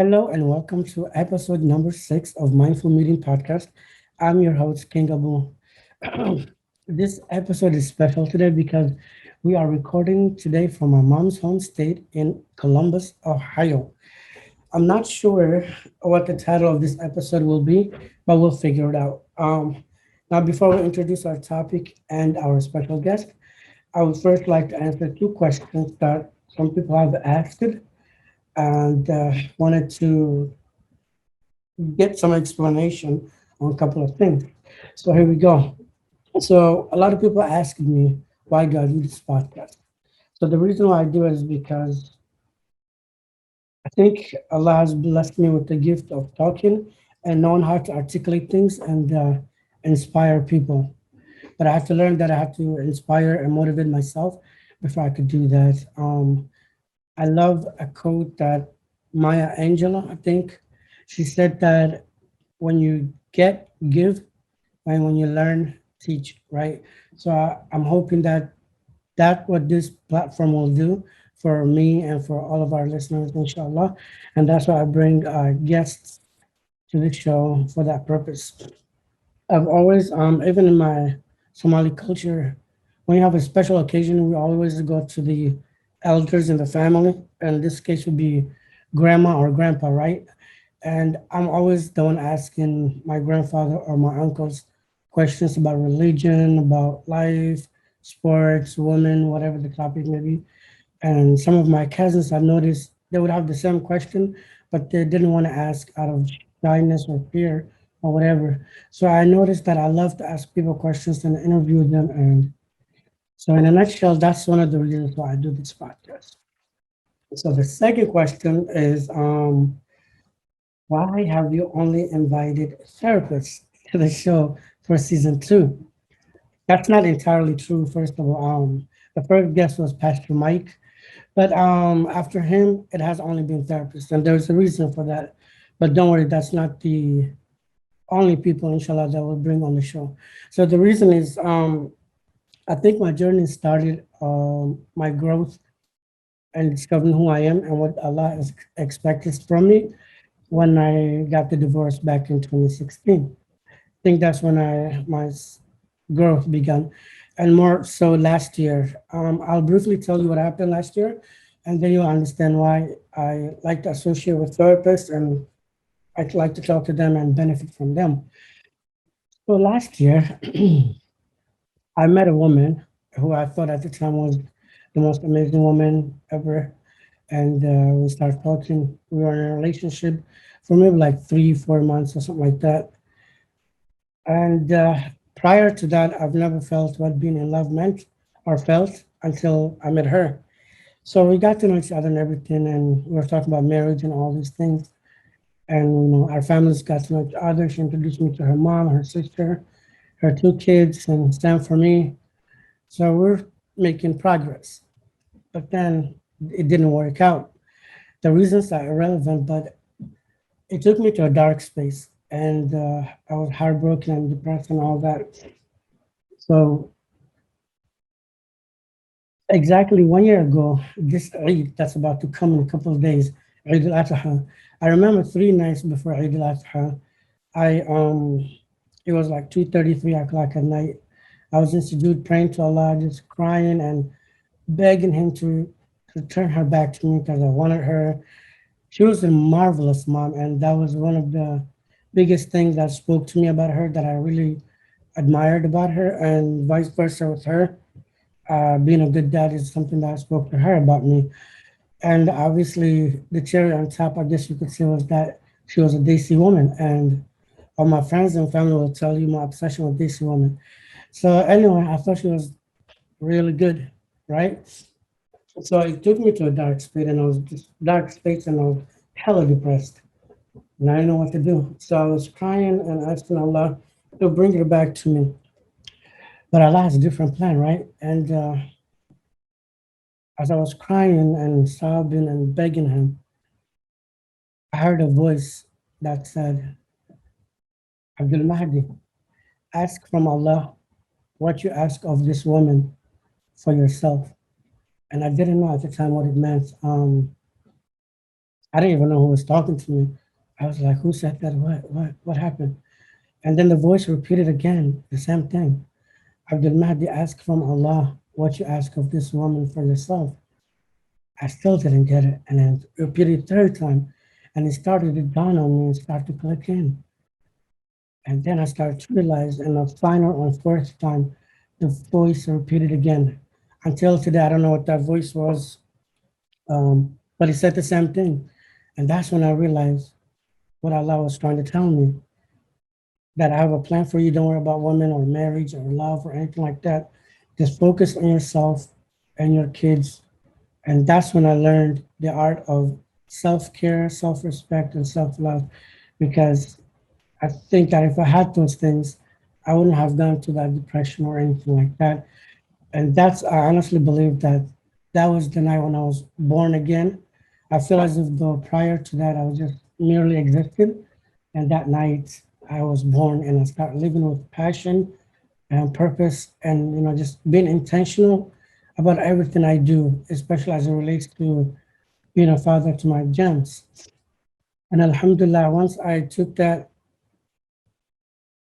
Hello and welcome to episode number 6 of Mindful Meeting Podcast. I'm your host, King Abu. This episode is special today because we are recording today from my mom's home state in Columbus, Ohio. I'm not sure what the title of this episode will be, but we'll figure it out. Now, before we introduce our topic and our special guest, I would first like to answer two questions that some people have asked and wanted to get some explanation on a couple of things. So here we go. So a lot of people ask me, why do I do this podcast? So the reason why I do it is because I think Allah has blessed me with the gift of talking and knowing how to articulate things and inspire people. But I had to learn that I had to inspire and motivate myself before I could do that. I love a quote that Maya Angelou, I think, she said that when you get, give, and when you learn, teach, right? So I'm hoping that what this platform will do for me and for all of our listeners, inshallah. And that's why I bring guests to the show for that purpose. I've always, even in my Somali culture, when you have a special occasion, we always go to the elders in the family. And in this case would be grandma or grandpa, right? And I'm always the one asking my grandfather or my uncles questions about religion, about life, sports, women, whatever the topic may be. And some of my cousins, I've noticed they would have the same question, but they didn't want to ask out of shyness or fear or whatever. So I noticed that I love to ask people questions and interview them. And so, in a nutshell, that's one of the reasons why I do this podcast. So the second question is, why have you only invited therapists to the show for season two? That's not entirely true. First of all, the first guest was Pastor Mike, but after him, it has only been therapists, and there's a reason for that. But don't worry, that's not the only people, inshallah, that will bring on the show. So the reason is, I think my journey started, my growth and discovering who I am and what Allah is expected from me when I got the divorce back in 2016. I think that's when growth began, and more so last year. I'll briefly tell you what happened last year, and then you'll understand why I like to associate with therapists and I like to talk to them and benefit from them. So last year, I met a woman who I thought at the time was the most amazing woman ever, and we started talking. We were in a relationship for maybe like 3, 4 months or something like that. And prior to that, I've never felt what being in love meant or felt until I met her. So we got to know each other and everything, and we were talking about marriage and all these things. And our families got to know each other. She introduced me to her mom, her sister, her two kids, and Sam for me. So we're making progress. But then it didn't work out. The reasons are irrelevant, but it took me to a dark space, and I was heartbroken and depressed and all that. So exactly 1 year ago, this Eid that's about to come in a couple of days, Eid al-Adha, I remember 3 nights before Eid al-Adha, I it was like 2:30, 3 o'clock at night. I was in sujood praying to Allah, just crying and begging him to turn her back to me because I wanted her. She was a marvelous mom, and that was one of the biggest things that spoke to me about her that I really admired about her, and vice versa with her. Being a good dad is something that I spoke to her about me. And obviously, the cherry on top, I guess you could say, was that she was a Desi woman. And all my friends and family will tell you my obsession with Desi women. So, anyway, I thought she was really good, right? So it took me to a dark space, and I was just dark space, and I was hella depressed, and I didn't know what to do. So I was crying and asking Allah to bring her back to me. But Allah has a different plan, right? And as I was crying and sobbing and begging him, I heard a voice that said, Abdul Mahdi, ask from Allah what you ask of this woman for yourself. And I didn't know at the time what it meant. I didn't even know who was talking to me. I was like, who said that? What happened? And then the voice repeated again, the same thing. Abdul Mahdi asked from Allah what you ask of this woman for yourself. I still didn't get it. And then repeated third time. And it started to dawn on me and start to click in. And then I started to realize, and the final and fourth time, the voice repeated again. Until today, I don't know what that voice was, but it said the same thing. And that's when I realized what Allah was trying to tell me, that I have a plan for you. Don't worry about women or marriage or love or anything like that. Just focus on yourself and your kids. And that's when I learned the art of self care, self respect, and self love. Because I think that if I had those things, I wouldn't have gone to that depression or anything like that. And that's, I honestly believe that that was the night when I was born again. I feel as if though prior to that, I was just merely existed. And that night I was born and I started living with passion and purpose and, just being intentional about everything I do, especially as it relates to being a father to my gems. And Alhamdulillah, once I took that,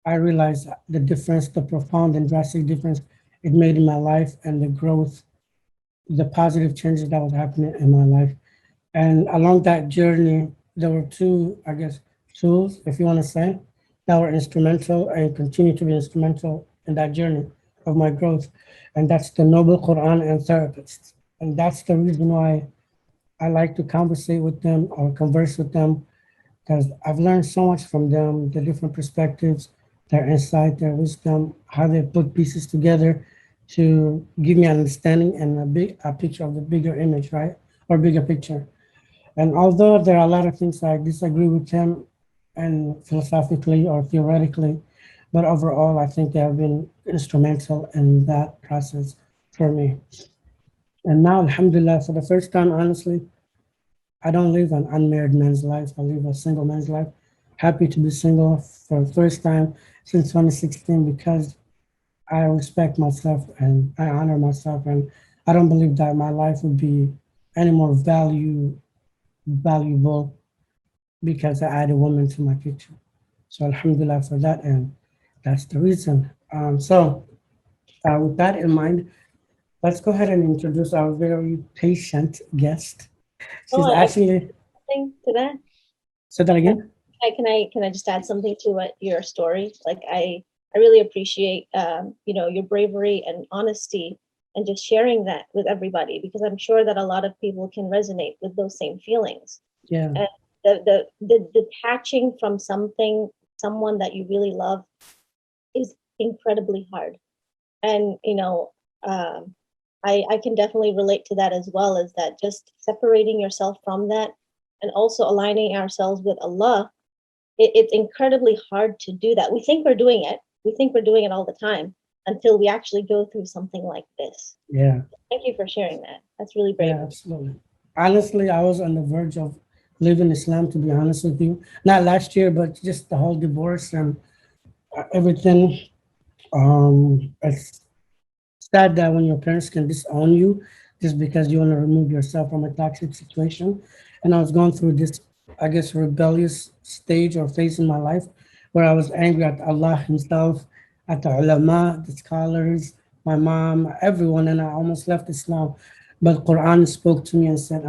I realized the difference, the profound and drastic difference it made in my life and the growth, the positive changes that was happening in my life. And along that journey, there were two, I guess, tools, if you want to say, that were instrumental and continue to be instrumental in that journey of my growth. And that's the Noble Quran and therapists. And that's the reason why I like to conversate with them or converse with them, because I've learned so much from them, the different perspectives, their insight, their wisdom, how they put pieces together to give me an understanding and a picture of the bigger image, right? Or bigger picture. And although there are a lot of things I disagree with him and philosophically or theoretically, but overall, I think they have been instrumental in that process for me. And now, alhamdulillah, for the first time, honestly, I don't live an unmarried man's life. I live a single man's life. Happy to be single for the first time since 2016 because I respect myself and I honor myself. And I don't believe that my life would be any more valuable because I add a woman to my picture. So Alhamdulillah for that, and that's the reason. With that in mind, let's go ahead and introduce our very patient guest. Oh, She's actually, something to that. say that Can again? can I just add something to what your story? Like I really appreciate your bravery and honesty and just sharing that with everybody because I'm sure that a lot of people can resonate with those same feelings. Yeah, And the detaching from someone that you really love is incredibly hard. And I can definitely relate to that as well, is that just separating yourself from that and also aligning ourselves with Allah, it's incredibly hard to do that. We think we're doing it. We think we're doing it all the time until we actually go through something like this. yeah, Thank you for sharing that. That's really brave. yeah, absolutely. Honestly, I was on the verge of leaving Islam, to be honest with you. Not last year, but just the whole divorce and everything. It's sad that when your parents can disown you just because you want to remove yourself from a toxic situation. And I was going through this, I guess, rebellious stage or phase in my life where I was angry at Allah Himself, at the ulama, the scholars, my mom, everyone, and I almost left Islam. But Quran spoke to me and said,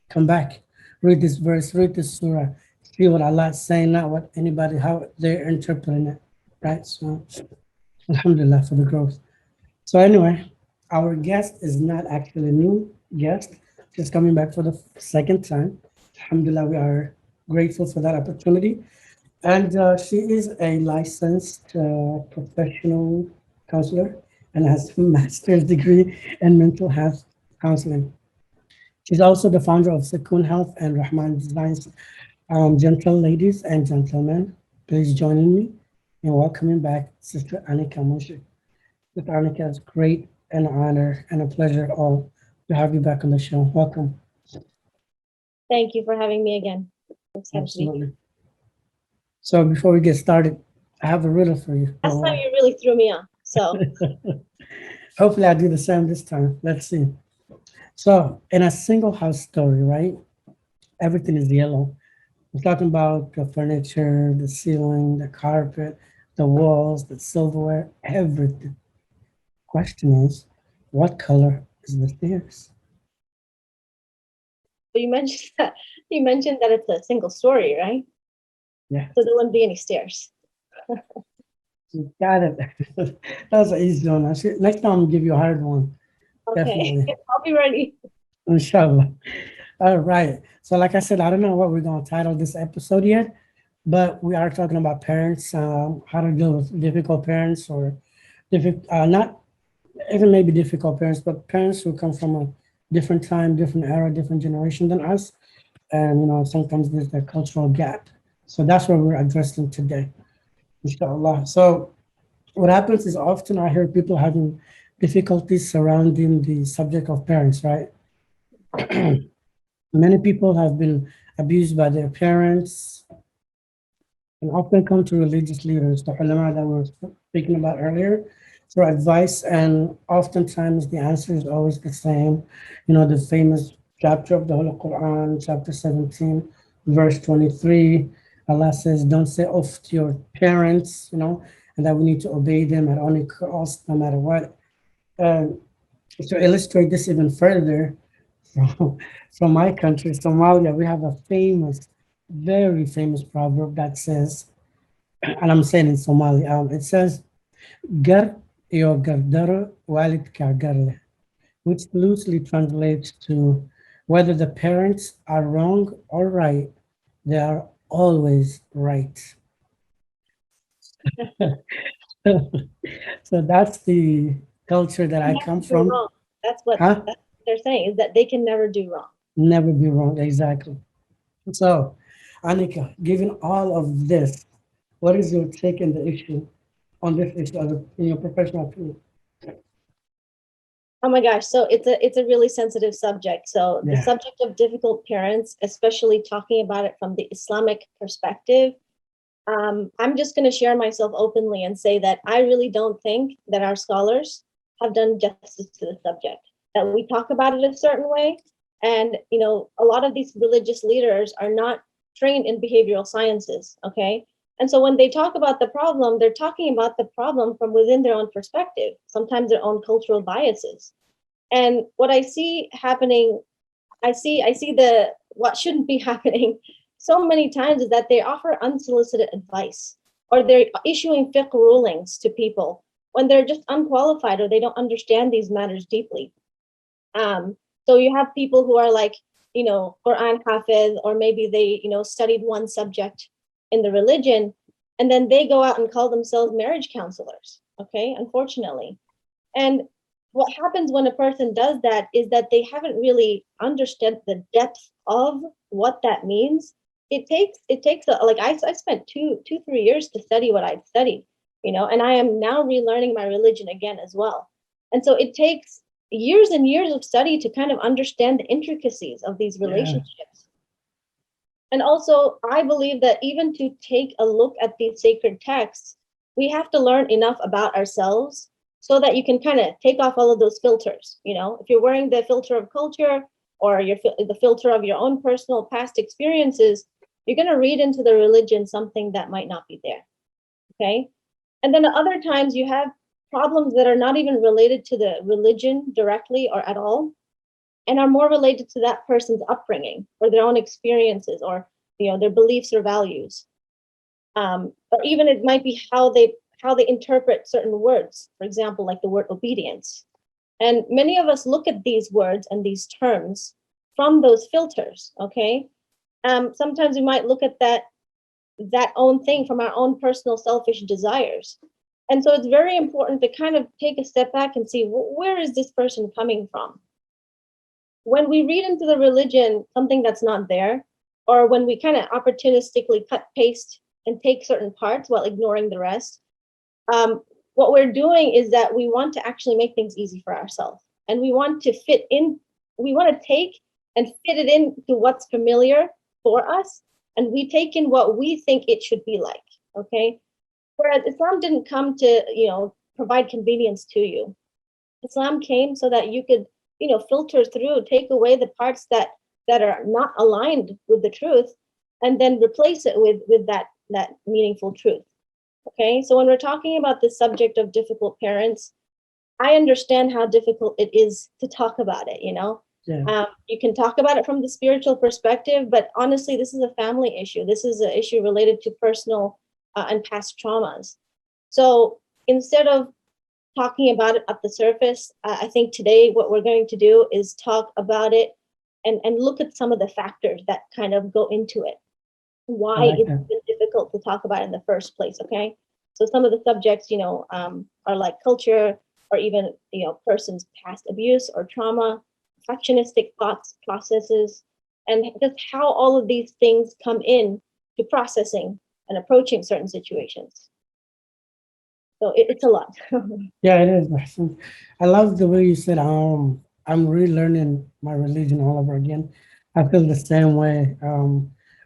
come back, read this verse, read this surah, see what Allah is saying, not what anybody, how they're interpreting it, right? So, Alhamdulillah for the growth. So anyway, our guest is not actually a new guest. She's coming back for the second time. Alhamdulillah, we are grateful for that opportunity. And she is a licensed professional counselor and has a master's degree in mental health counseling. She's also the founder of Sekun Health and Rahman Designs. Gentle ladies and gentlemen, please join me in welcoming back Sister Anika Munshi. With Anika, it's great an honor and a pleasure all to have you back on the show. Welcome. Thank you for having me again. I'm excited to be here. Absolutely. So before we get started, I have a riddle for you. Last time you really threw me off. So Hopefully I'll do the same this time. Let's see. So in a single house story, right? Everything is yellow. We're talking about the furniture, the ceiling, the carpet, the walls, the silverware, everything. Question is, what color is the stairs? But you mentioned that it's a single story, right? Yeah, So there wouldn't be any stairs. you got it. That was an easy one. Next time I'll give you a hard one. Okay, Definitely. I'll be ready. Inshallah. All right. So, like I said, I don't know what we're going to title this episode yet, but we are talking about parents, how to deal with difficult parents or not even maybe difficult parents, but parents who come from a different time, different era, different generation than us. And, sometimes there's a cultural gap. So that's what we're addressing today, inshallah. So, what happens is often I hear people having difficulties surrounding the subject of parents, right? Many people have been abused by their parents and often come to religious leaders, the ulama that we were speaking about earlier, for advice. And oftentimes the answer is always the same. The famous chapter of the Holy Quran, chapter 17, verse 23. Allah says, don't say off to your parents, and that we need to obey them at any cost, no matter what. And to illustrate this even further, from, from my country, Somalia, we have a famous, very famous proverb that says, and I'm saying in Somali, it says, Gar yo gardaro walidka garle, which loosely translates to whether the parents are wrong or right, they are always right. So that's the culture that Can I come never do from. wrong. Huh? That's what they're saying, is that they can never do wrong. Never be wrong, exactly. So, Anika, given all of this, what is your take on the issue, on this issue, in your professional opinion? Oh my gosh, so it's a really sensitive subject. So the Yeah, subject of difficult parents, especially talking about it from the Islamic perspective, I'm just going to share myself openly and say that I really don't think that our scholars have done justice to the subject. That we talk about it a certain way, and a lot of these religious leaders are not trained in behavioral sciences. Okay, and so when they talk about the problem, they're talking about the problem from within their own perspective, sometimes their own cultural biases. And what I see happening, I see the what shouldn't be happening so many times is that they offer unsolicited advice, or they're issuing fiqh rulings to people when they're just unqualified or they don't understand these matters deeply. Um, so you have people who are like, Quran hafiz, or maybe they, studied one subject in the religion, and then they go out and call themselves marriage counselors. Okay, unfortunately. And what happens when a person does that is that they haven't really understood the depth of what that means. It takes like I spent 3 years to study what I'd studied, and I am now relearning my religion again as well. And so it takes years and years of study to kind of understand the intricacies of these yeah, relationships. And also, I believe that even to take a look at these sacred texts, we have to learn enough about ourselves so that you can kind of take off all of those filters. If you're wearing the filter of culture, or the filter of your own personal past experiences, you're going to read into the religion something that might not be there. Okay. And then other times you have problems that are not even related to the religion directly or at all, and are more related to that person's upbringing or their own experiences, or their beliefs or values. Or even it might be how they interpret certain words, for example, like the word obedience. And many of us look at these words and these terms from those filters. Okay. Sometimes we might look at that own thing from our own personal selfish desires. And so it's very important to kind of take a step back and see, where is this person coming from? When we read into the religion something that's not there, or when we kind of opportunistically cut, paste, and take certain parts while ignoring the rest, what we're doing is that we want to actually make things easy for ourselves. And we want to fit in, we want to take and fit it into what's familiar for us. And we take in what we think it should be like. Okay. Whereas Islam didn't come to, provide convenience to you. Islam came so that you could, filter through, take away the parts that that are not aligned with the truth, and then replace it with that meaningful truth. Okay, so when we're talking about the subject of difficult parents, I understand how difficult it is to talk about it. Yeah. You can talk about it from the spiritual perspective, but honestly, this is a family issue. This is an issue related to personal and past traumas. So instead of talking about it at the surface, I think today what we're going to do is talk about it and look at some of the factors that kind of go into it, I why like it's that. been difficult to talk about in the first place. Okay, so some of the subjects, are like culture, or even person's past abuse or trauma, perfectionistic thoughts processes, and just how all of these things come in to processing and approaching certain situations. So it's a lot. Yeah, it is. Mahmoud. I love the way you said, I'm relearning my religion all over again. I feel the same way.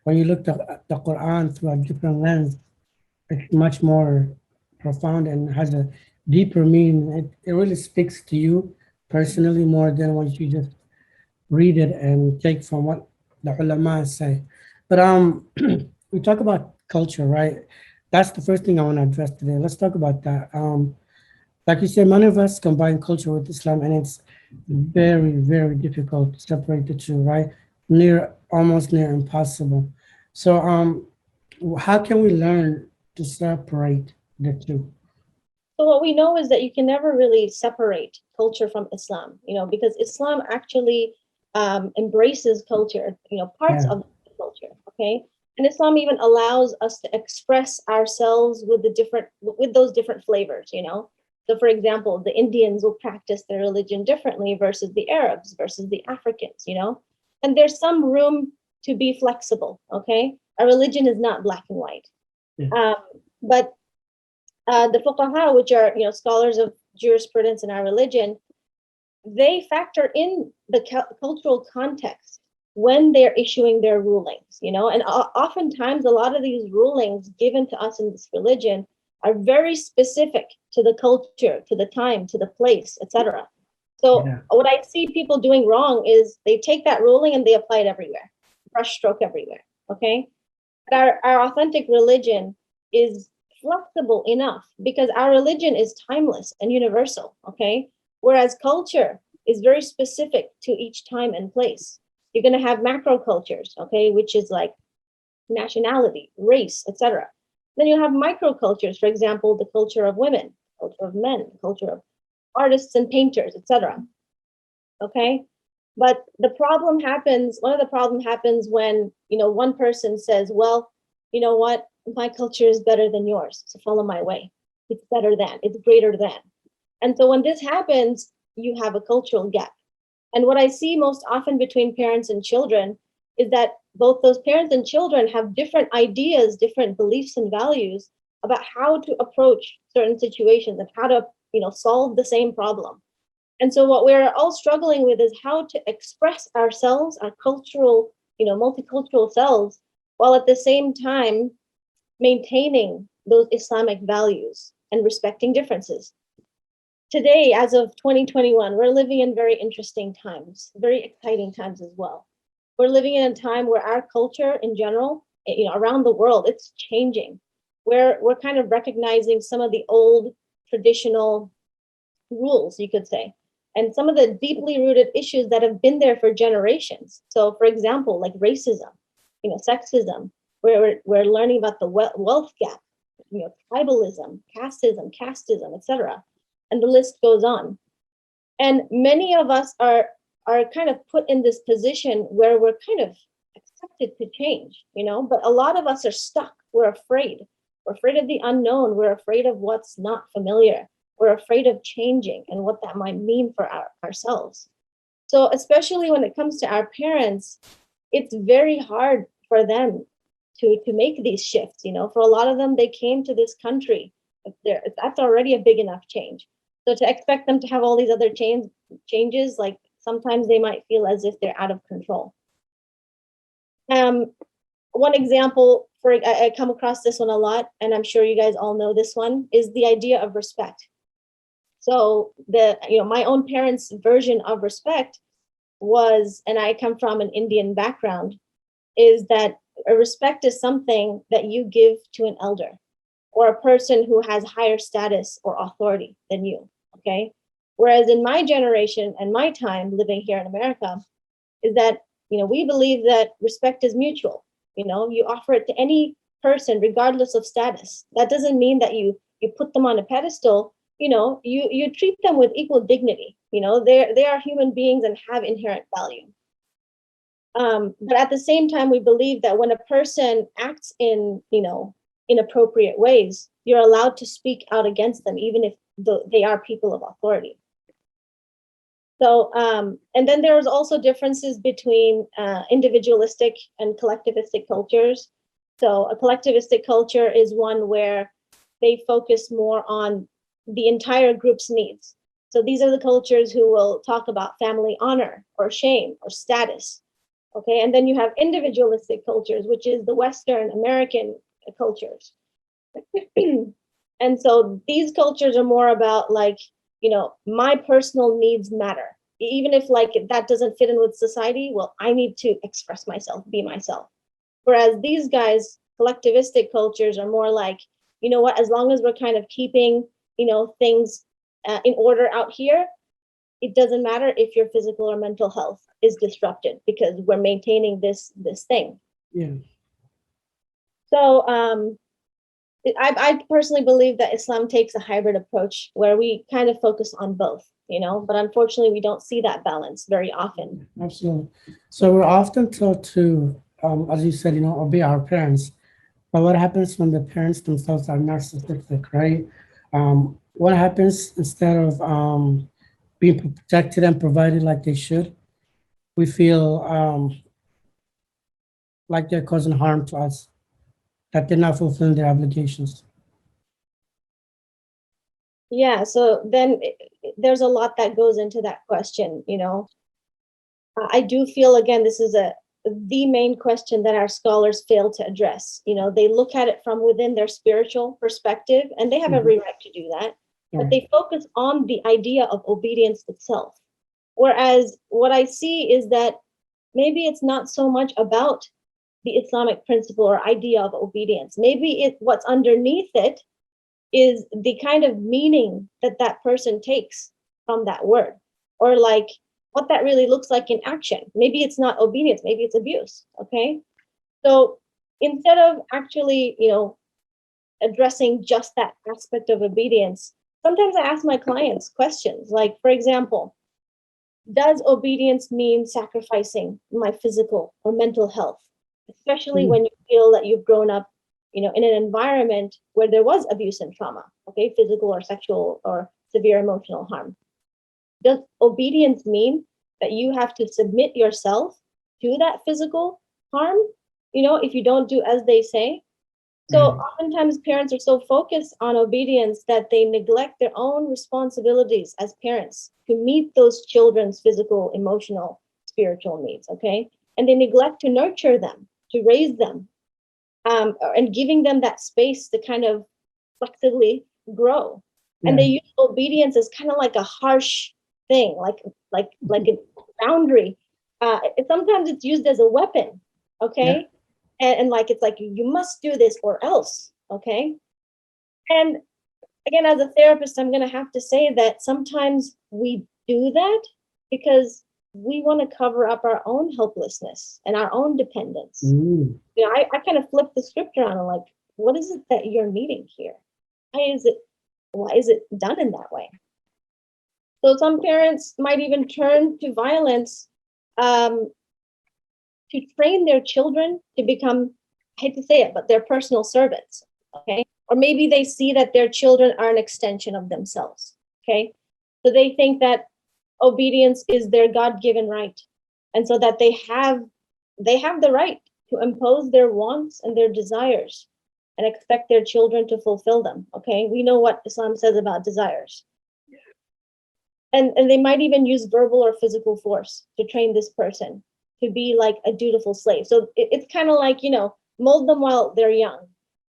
When you look at the Quran through a different lens, it's much more profound and has a deeper meaning. It really speaks to you personally more than what you just read it and take from what the ulama say. But we talk about culture, right? That's the first thing I want to address today. Let's talk about that. Like you said, many of us combine culture with Islam, and it's very, very difficult to separate the two, right? Almost near impossible. So, how can we learn to separate the two? So what we know is that you can never really separate culture from Islam, because Islam actually embraces culture, parts Yeah, of the culture. Okay, and Islam even allows us to express ourselves with those different flavors. So, for example, the Indians will practice their religion differently versus the Arabs versus the Africans. And there's some room to be flexible. Okay, a religion is not black and white. yeah, Um, but the fuqaha, which are scholars of jurisprudence in our religion, they factor in the cultural context when they're issuing their rulings. And oftentimes a lot of these rulings given to us in this religion are very specific to the culture, to the time, to the place, etc. So yeah, what I see people doing wrong is they take that ruling and they apply it everywhere, brushstroke everywhere. Okay, our authentic religion is flexible enough because our religion is timeless and universal. Okay, whereas culture is very specific to each time and place. You're going to have macro cultures, okay, which is like nationality, race, etc. Then you have micro cultures, for example, the culture of women, culture of men, culture of artists and painters, etc. Okay, but one of the problem happens when one person says, well, you know what, my culture is better than yours, so follow my way. It's better than, it's greater than. And so when this happens, you have a cultural gap. And what I see most often between parents and children is that both those parents and children have different ideas, different beliefs and values about how to approach certain situations and how to solve the same problem. And so what we're all struggling with is how to express ourselves, our cultural, multicultural selves, while at the same time maintaining those Islamic values and respecting differences. Today, as of 2021, we're living in very interesting times, very exciting times as well. We're living in a time where our culture in general, around the world, it's changing. We're kind of recognizing some of the old traditional rules, you could say, and some of the deeply rooted issues that have been there for generations. So, for example, like racism, sexism, where we're learning about the wealth gap, tribalism, casteism, etc. And the list goes on. And many of us are kind of put in this position where we're kind of accepted to change, but a lot of us are stuck. We're afraid. We're afraid of the unknown. We're afraid of what's not familiar. We're afraid of changing and what that might mean for ourselves. So especially when it comes to our parents, it's very hard for them to make these shifts. For a lot of them, they came to this country. That's already a big enough change. So to expect them to have all these other changes, like sometimes they might feel as if they're out of control. One example I come across this one a lot, and I'm sure you guys all know this one, is the idea of respect. So my own parents' version of respect was, and I come from an Indian background, is that a respect is something that you give to an elder or a person who has higher status or authority than you. Okay. Whereas in my generation and my time living here in America, is that, we believe that respect is mutual. You offer it to any person, regardless of status. That doesn't mean that you put them on a pedestal. You treat them with equal dignity. They are human beings and have inherent value. But at the same time, we believe that when a person acts in, inappropriate ways, you're allowed to speak out against them, even if they are people of authority. So, and then there's also differences between individualistic and collectivistic cultures. So a collectivistic culture is one where they focus more on the entire group's needs. So these are the cultures who will talk about family honor or shame or status. Okay, and then you have individualistic cultures, which is the Western American cultures. And so these cultures are more about like, my personal needs matter. Even if like that doesn't fit in with society, well, I need to express myself, be myself. Whereas these guys, collectivistic cultures are more like, what, as long as we're kind of keeping, things in order out here, it doesn't matter if your physical or mental health is disrupted because we're maintaining this thing. Yeah. So I personally believe that Islam takes a hybrid approach where we kind of focus on both, but unfortunately we don't see that balance very often. Absolutely. So we're often taught to, as you said, obey our parents. But what happens when the parents themselves are narcissistic, right? What happens instead of being protected and provided like they should? We feel like they're causing harm to us, that they're not fulfilling their obligations. Yeah, so then there's a lot that goes into that question. I do feel, again, this is the main question that our scholars fail to address. They look at it from within their spiritual perspective, and they have every right to do that, but they focus on the idea of obedience itself. Whereas what I see is that maybe it's not so much about the Islamic principle or idea of obedience. Maybe what's underneath it is the kind of meaning that that person takes from that word, or like what that really looks like in action. Maybe it's not obedience, maybe it's abuse. Okay. So instead of actually, addressing just that aspect of obedience, sometimes I ask my clients questions like, for example, does obedience mean sacrificing my physical or mental health, especially when you feel that you've grown up, in an environment where there was abuse and trauma, okay, physical or sexual or severe emotional harm? Does obedience mean that you have to submit yourself to that physical harm, if you don't do as they say? So oftentimes parents are so focused on obedience that they neglect their own responsibilities as parents to meet those children's physical, emotional, spiritual needs, okay? And they neglect to nurture them, to raise them, and giving them that space to kind of flexibly grow. And they use obedience as kind of like a harsh thing, like a boundary. Sometimes it's used as a weapon, okay? And like it's like you must do this or else, okay? And again, as a therapist, I'm going to have to say that sometimes we do that because we want to cover up our own helplessness and our own dependence. I kind of flip the script around and like, what is it that you're needing here? Why is it done in that way? So some parents might even turn to violence to train their children to become, I hate to say it, but their personal servants, okay? Or maybe they see that their children are an extension of themselves, okay? So they think that obedience is their God-given right. And so that they have the right to impose their wants and their desires and expect their children to fulfill them, okay? We know what Islam says about desires. And they might even use verbal or physical force to train this person to be like a dutiful slave. So it's kind of like, mold them while they're young,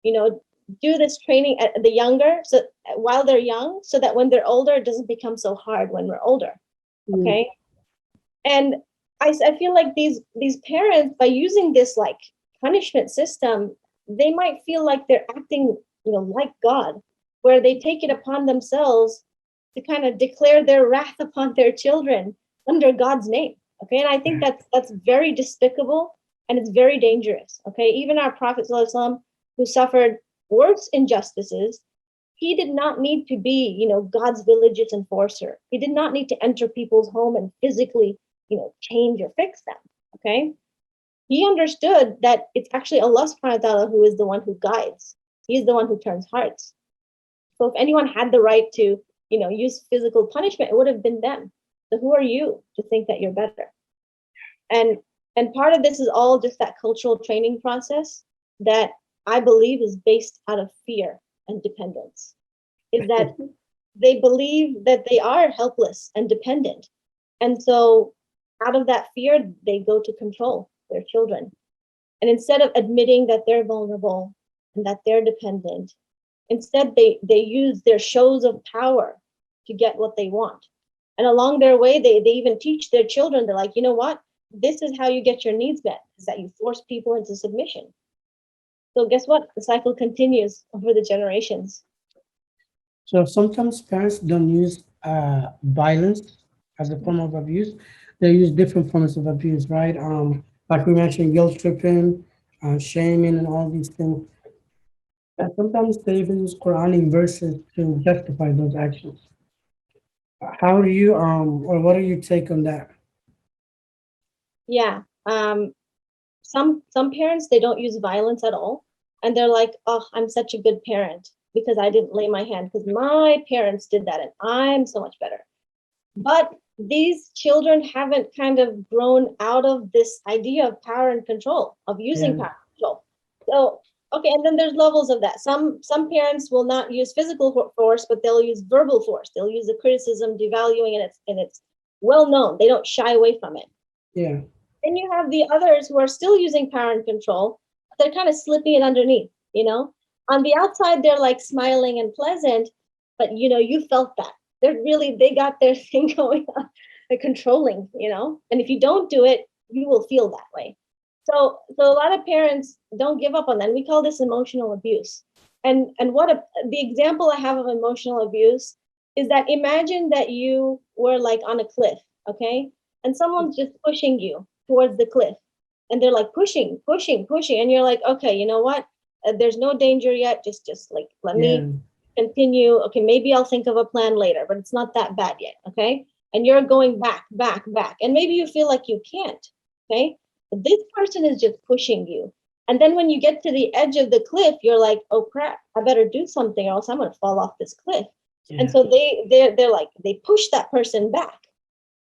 do this training at the younger, so while they're young, so that when they're older, it doesn't become so hard when we're older. Okay. And I feel like these parents, by using this like punishment system, they might feel like they're acting, like God, where they take it upon themselves to kind of declare their wrath upon their children under God's name. Okay, and I think that's very despicable and it's very dangerous. Okay, even our Prophet ﷺ, who suffered worse injustices, he did not need to be, God's religious enforcer. He did not need to enter people's home and physically, change or fix them. Okay. He understood that it's actually Allah subhanahu wa ta'ala who is the one who guides. He's the one who turns hearts. So if anyone had the right to, use physical punishment, it would have been them. So who are you to think that you're better? And and part of this is all just that cultural training process that I believe is based out of fear and dependence. Is that they believe that they are helpless and dependent. And so out of that fear, they go to control their children. And instead of admitting that they're vulnerable and that they're dependent, instead they use their shows of power to get what they want. And along their way, they even teach their children, they're like, you know what? This is how you get your needs met, is that you force people into submission. So guess what? The cycle continues over the generations. So sometimes parents don't use violence as a form of abuse. They use different forms of abuse, right? Like we mentioned, guilt tripping, shaming, and all these things. And sometimes they even use Quranic verses to justify those actions. How do you, or what do you take on that? Yeah. Some parents, they don't use violence at all, and they're like, oh, I'm such a good parent because I didn't lay my hand because my parents did that and I'm so much better. But these children haven't kind of grown out of this idea of power and control, of using Yeah, power and control. So okay, and then there's levels of that. Some parents will not use physical force, but they'll use verbal force. They'll use the criticism, devaluing, and it's well known. They don't shy away from it. yeah, Then you have the others who are still using power and control, but they're kind of slipping it underneath. On the outside, they're like smiling and pleasant, but you felt that. They got their thing going on. They're controlling. And if you don't do it, you will feel that way. So a lot of parents don't give up on that. We call this emotional abuse. And the example I have of emotional abuse is that imagine that you were like on a cliff, okay? And someone's just pushing you towards the cliff. And they're like pushing, pushing, pushing. And you're like, okay, you know what? There's no danger yet. Just like, let me yeah. continue. Okay, maybe I'll think of a plan later, but it's not that bad yet. Okay. And you're going back, back, back. And maybe you feel like you can't. Okay. But this person is just pushing you. And then when you get to the edge of the cliff, you're like, oh crap, I better do something or else I'm going to fall off this cliff. And Yeah. so they're like, they push that person back.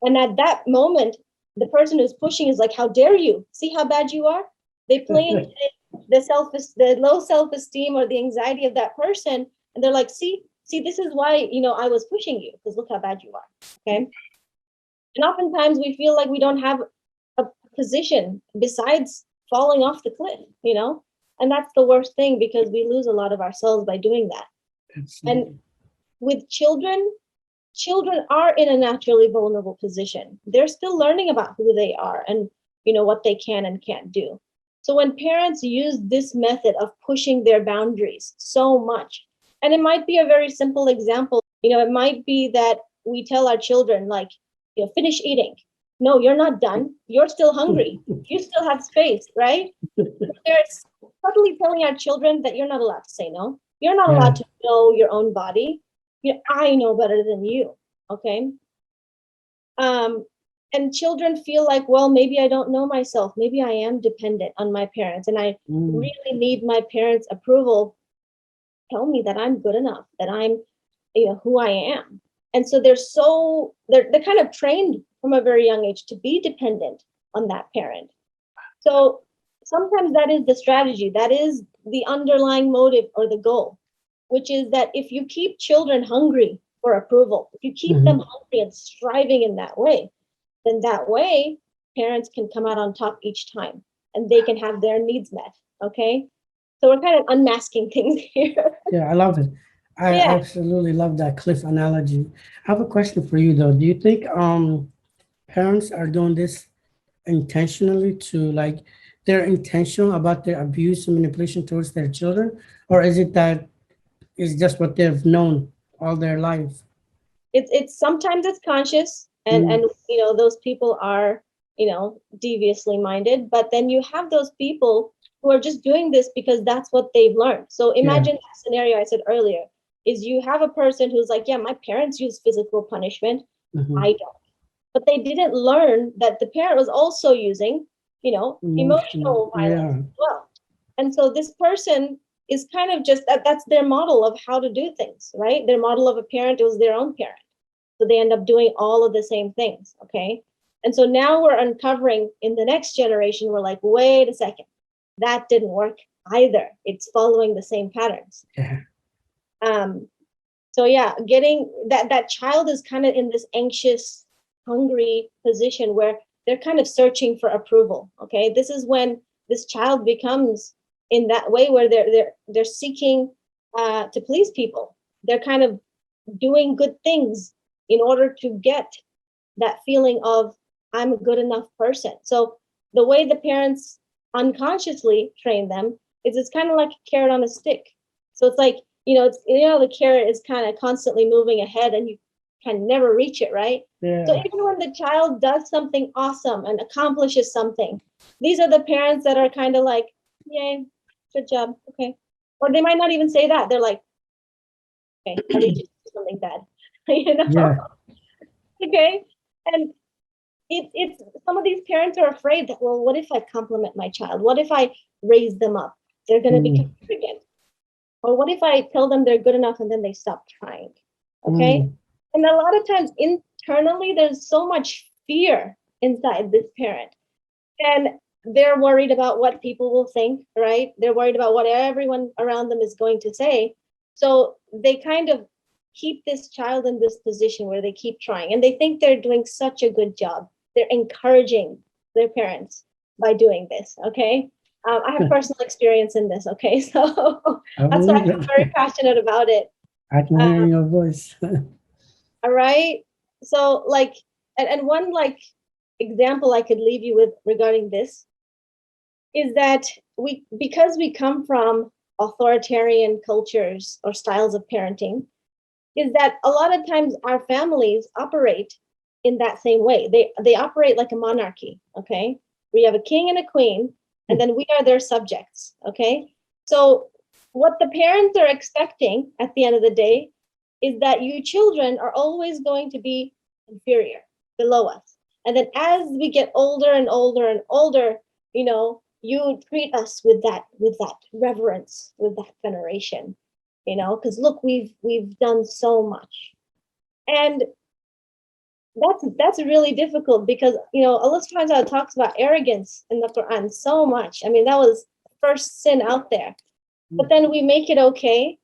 And at that moment, the person who's pushing is like, how dare you? See how bad you are? They play into the low self-esteem or the anxiety of that person. And they're like, see, this is why, I was pushing you because look how bad you are. Okay. And oftentimes we feel like we don't have a position besides falling off the cliff. And that's the worst thing because we lose a lot of ourselves by doing that. And Absolutely. with children are in a naturally vulnerable position. They're still learning about who they are and what they can and can't do. So when parents use this method of pushing their boundaries so much, and it might be a very simple example, it might be that we tell our children like, finish eating. No, you're not done. You're still hungry. You still have space, right? They're subtly telling our children that you're not allowed to say no. You're not Yeah. allowed to know your own body. I know better than you. Okay. Um, and children feel like, well, maybe I don't know myself. Maybe I am dependent on my parents, and I Mm. really need my parents' approval. Tell me that I'm good enough, that I'm, who I am. And so they're kind of trained from a very young age to be dependent on that parent. So sometimes that is the strategy, that is the underlying motive or the goal, which is that if you keep children hungry for approval, if you keep them Mhm. hungry and striving in that way, then that way parents can come out on top each time and they can have their needs met. Okay. So we're kind of unmasking things here. Yeah, I love it. I Yeah. absolutely love that cliff analogy. I have a question for you though. Do you think parents are doing this intentionally to like they're intentional about their abuse and manipulation towards their children, or is it that it's just what they've known all their life? It's sometimes it's conscious, and Mm, those people are deviously minded, but then you have those people who are just doing this because that's what they've learned. So yeah. imagine that scenario I said earlier, is you have a person who's like, yeah, my parents use physical punishment, Hmm. I don't. But they didn't learn that the parent was also using Emotional. emotional violence Yeah. as well. And so this person is kind of just that's their model of how to do things, right? Their model of a parent was their own parent, so they end up doing all of the same things. Okay. And so now we're uncovering in the next generation, we're like, wait a second, that didn't work either. It's following the same patterns. Yeah. um so yeah, getting that child is kind of in this anxious, hungry position where they're kind of searching for approval. Okay, this is when this child becomes in that way where they're seeking to please people. They're kind of doing good things in order to get that feeling of I'm a good enough person. So the way the parents unconsciously train them is it's kind of like a carrot on a stick. So it's like, the carrot is kind of constantly moving ahead and you can never reach it, right? So Yeah. even when the child does something awesome and accomplishes something, these are the parents that are kind of like, yay, good job, okay. Or they might not even say that. They're like, okay, I need you to do something bad, you know? Yeah. Okay. And it's some of these parents are afraid that, well, what if I compliment my child? What if I raise them up? They're going to become Mm, arrogant. Or what if I tell them they're good enough and then they stop trying? Okay. mm, And a lot of times internally, there's so much fear inside this parent. And they're worried about what people will think, right? They're worried about what everyone around them is going to say. So they kind of keep this child in this position where they keep trying and they think they're doing such a good job. They're encouraging their parents by doing this. Okay. I have personal experience in this. Okay. So I that's why believe I'm very it. passionate about it. I can hear in your voice. All right. So, like, and one like example I could leave you with regarding this is that because we come from authoritarian cultures or styles of parenting, is that a lot of times our families operate in that same way. They operate like a monarchy. Okay, we have a king and a queen, and then we are their subjects. Okay, so what the parents are expecting at the end of the day is that you children are always going to be inferior, below us. And then as we get older and older and older, you treat us with that reverence, with that veneration, because look, we've done so much. And that's really difficult because Allah subhanahu wa ta'ala talks about arrogance in the Quran so much. I mean, that was the first sin out there. But then we make it okay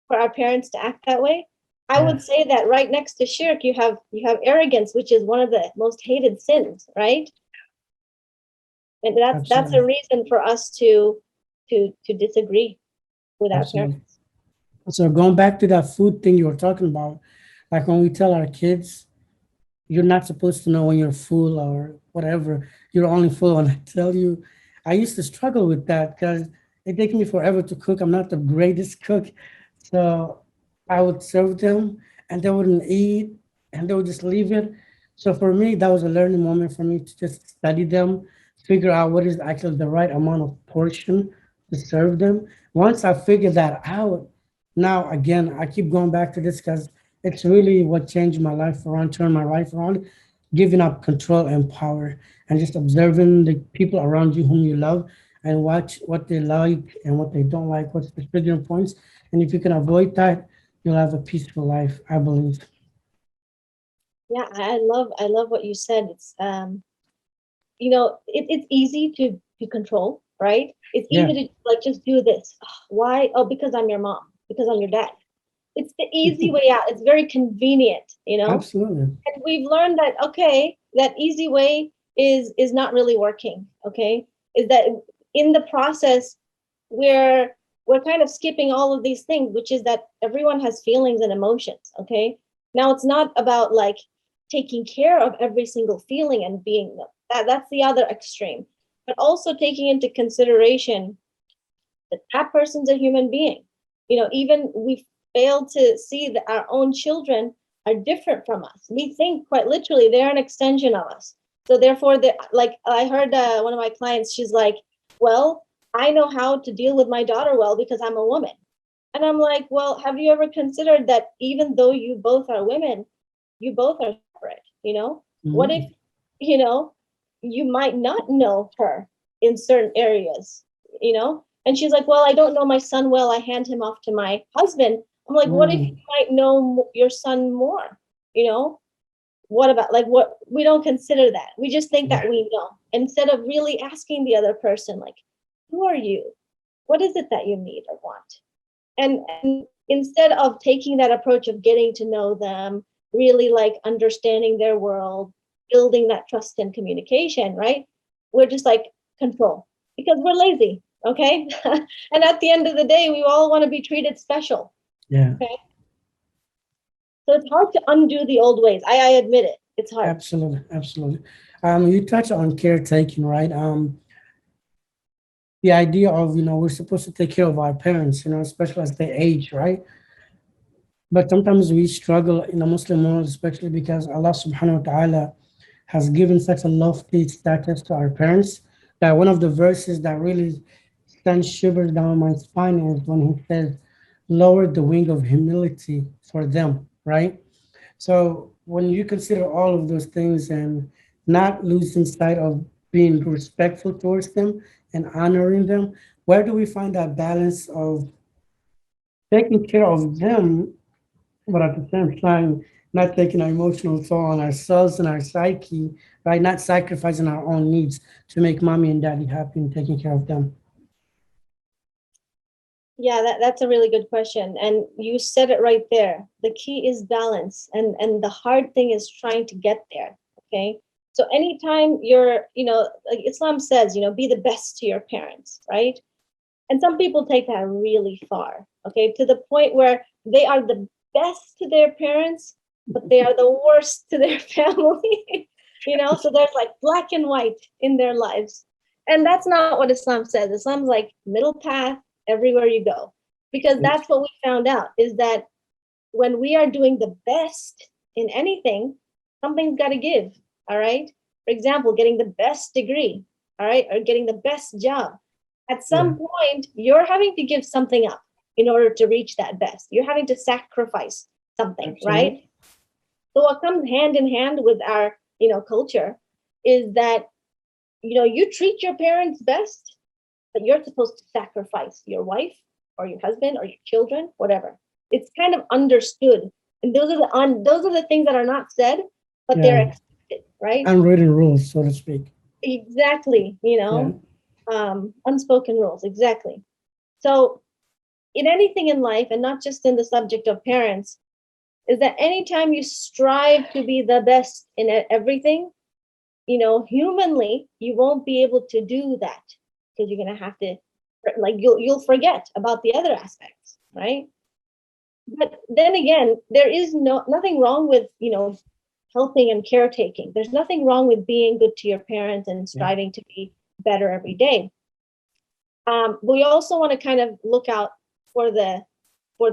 for our parents to act that way. I would Yes, say that right next to shirk, you have arrogance, which is one of the most hated sins, right? And that's a absolutely. reason for us to disagree with our Absolutely. parents. So going back to that food thing you were talking about, like when we tell our kids, you're not supposed to know when you're full or whatever. You're only full when I tell you. I used to struggle with that because it takes me forever to cook. I'm not the greatest cook. So I would serve them and they wouldn't eat and they would just leave it. So for me, that was a learning moment for me to just study them, figure out what is actually the right amount of portion to serve them. Once I figured that out, now again, I keep going back to this because it's really what changed my life around, turned my life around, giving up control and power, and just observing the people around you whom you love and watch what they like and what they don't like, what's the triggering points. And if you can avoid that, you'll have a peaceful life, I believe. Yeah, I love what you said. It's easy to control, right? It's Yeah, easy to like just do this. Why? Oh, because I'm your mom, because I'm your dad. It's the easy way out. It's very convenient. absolutely. And we've learned that okay, that easy way is not really working. Okay, is that in the process we're kind of skipping all of these things, which is that everyone has feelings and emotions. Okay, now it's not about like taking care of every single feeling and being That's the other extreme. But also taking into consideration that that person's a human being. Even we fail to see that our own children are different from us. We think quite literally they're an extension of us. So therefore, like I heard one of my clients, she's like, well, I know how to deal with my daughter well because I'm a woman. And I'm like, well, have you ever considered that even though you both are women, you both are separate? What if, Mm. you know, you might not know her in certain areas? And she's like, well, I don't know my son well. I hand him off to my husband. I'm like, what if you Mm. might know your son more? You know, what about like what we don't consider that. We just think Yeah, that we know instead of really asking the other person, like, who are you? What is it that you need or want? And instead of taking that approach of getting to know them, really like understanding their world, building that trust and communication, right? We're just like control because we're lazy, okay? And at the end of the day, we all want to be treated special, yeah, okay? So it's hard to undo the old ways. I admit it. It's hard. absolutely, absolutely. You touch on caretaking, right? The idea of, we're supposed to take care of our parents, especially as they age, right? But sometimes we struggle in the Muslim world, especially because Allah subhanahu wa ta'ala has given such a lofty status to our parents that one of the verses that really sends shivers down my spine is when he says, lower the wing of humility for them, right? So when you consider all of those things and not losing sight of being respectful towards them and honoring them, where do we find that balance of taking care of them, but at the same time, not taking an emotional toll on ourselves and our psyche, right? Not sacrificing our own needs to make mommy and daddy happy and taking care of them. Yeah, that's a really good question. And you said it right there. The key is balance. And the hard thing is trying to get there. Okay. So anytime like Islam says, be the best to your parents, right? And some people take that really far, okay, to the point where they are the best to their parents, but they are the worst to their family. So there's like black and white in their lives. And that's not what Islam says. Islam's like middle path everywhere you go. Because that's what we found out is that when we are doing the best in anything, something's got to give. All right. For example, getting the best degree, all right, or getting the best job. At Yeah, some point, you're having to give something up in order to reach that best. You're having to sacrifice something, right? absolutely. So what comes hand in hand with our, culture is that, you treat your parents best, but you're supposed to sacrifice your wife or your husband or your children, whatever. It's kind of understood. And those are the things that are not said, but they're Yeah, expected, right? unwritten rules, so to speak. Exactly, Yeah, unspoken rules, exactly. So in anything in life, and not just in the subject of parents, is that anytime you strive to be the best in everything, humanly, you won't be able to do that because you're gonna have to, like, you'll forget about the other aspects, right? But then again, there is nothing wrong with helping and caretaking. There's nothing wrong with being good to your parents and yeah, striving to be better every day. We also want to kind of look out for the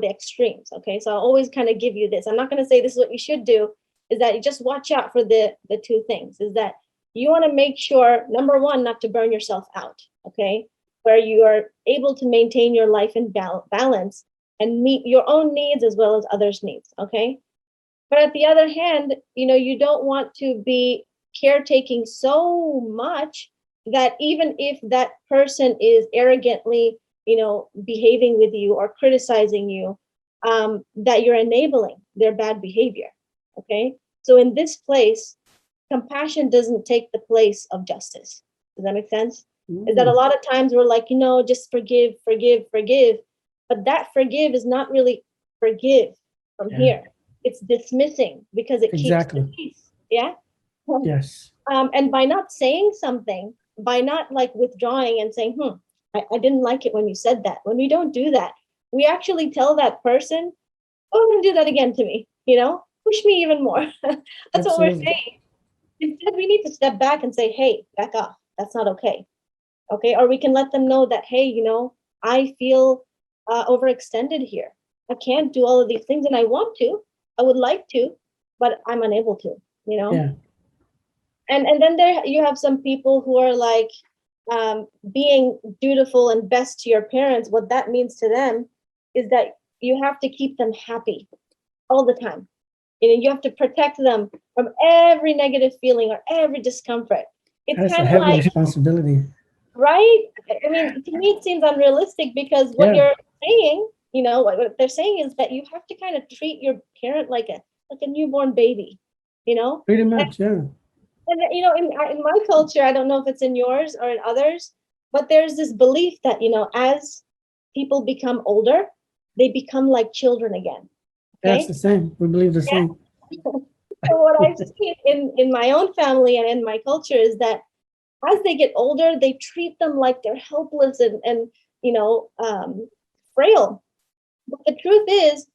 extremes. Okay, so I'll always kind of give you this. I'm not going to say this is what you should do. Is that you just watch out for the two things? Is that you want to make sure, number one, not to burn yourself out. Okay, where you are able to maintain your life in balance and meet your own needs as well as others' needs. Okay, but at the other hand, you don't want to be caretaking so much that even if that person is arrogantly, behaving with you or criticizing you, that you're enabling their bad behavior. Okay. So in this place, compassion doesn't take the place of justice. Does that make sense? Is that a mm, lot of times we're like, just forgive, forgive, forgive. But that forgive is not really forgive from yeah, here. It's dismissing because it keeps the exactly. peace. Yeah. Yes, And by not saying something, by not like withdrawing and saying, I didn't like it when you said that. When we don't do that, we actually tell that person, oh, don't do that again to me, push me even more. That's what we're absolutely. saying. Instead, we need to step back and say, hey, back off. That's not okay. Okay. Or we can let them know that, hey, I feel overextended here. I can't do all of these things and I want to. I would like to, but I'm unable to, you know? Yeah, And then there you have some people who are like being dutiful and best to your parents. What that means to them is that you have to keep them happy all the time. You have to protect them from every negative feeling or every discomfort. It's that's a kind of heavy like, responsibility. right? I mean, to me, it seems unrealistic because what Yeah, you're saying, what they're saying is that you have to kind of treat your parent like a newborn baby, you know? pretty much. Yeah, And in my culture, I don't know if it's in yours or in others, but there's this belief that as people become older, they become like children again. that's Okay. the same. We believe the same. So what I've seen in my own family and in my culture is that as they get older, they treat them like they're helpless and frail. But the truth is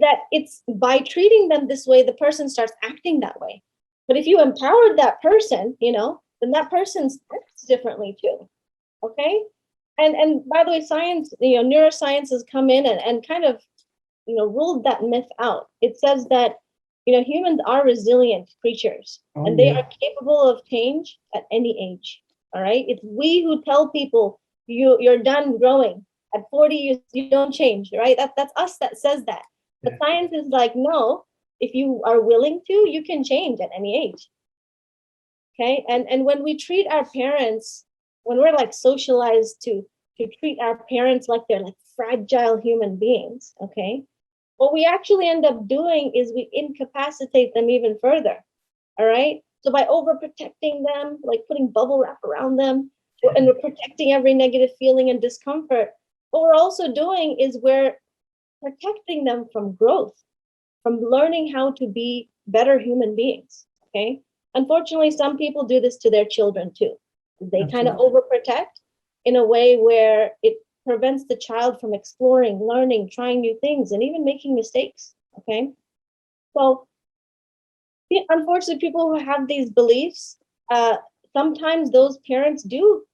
that it's by treating them this way, the person starts acting that way. But if you empowered that person, then that person acts differently too. Okay. And by the way, science, neuroscience has come in and kind of, ruled that myth out. It says that, humans are resilient creatures Oh and they yeah, are capable of change at any age. All right. It's we who tell people you're done growing. At 40, you don't change, right? That's us that says that. But yeah. science is like, no, if you are willing to, you can change at any age. Okay. And when we treat our parents, when we're like socialized to treat our parents like they're like fragile human beings, okay, what we actually end up doing is we incapacitate them even further. All right. So by overprotecting them, like putting bubble wrap around them, and we're protecting every negative feeling and discomfort, what we're also doing is we're protecting them from growth, from learning how to be better human beings. Okay. Unfortunately, some people do this to their children too. They kind of Absolutely. overprotect in a way where it prevents the child from exploring, learning, trying new things, and even making mistakes. Okay. So, unfortunately, people who have these beliefs, uh, sometimes those parents do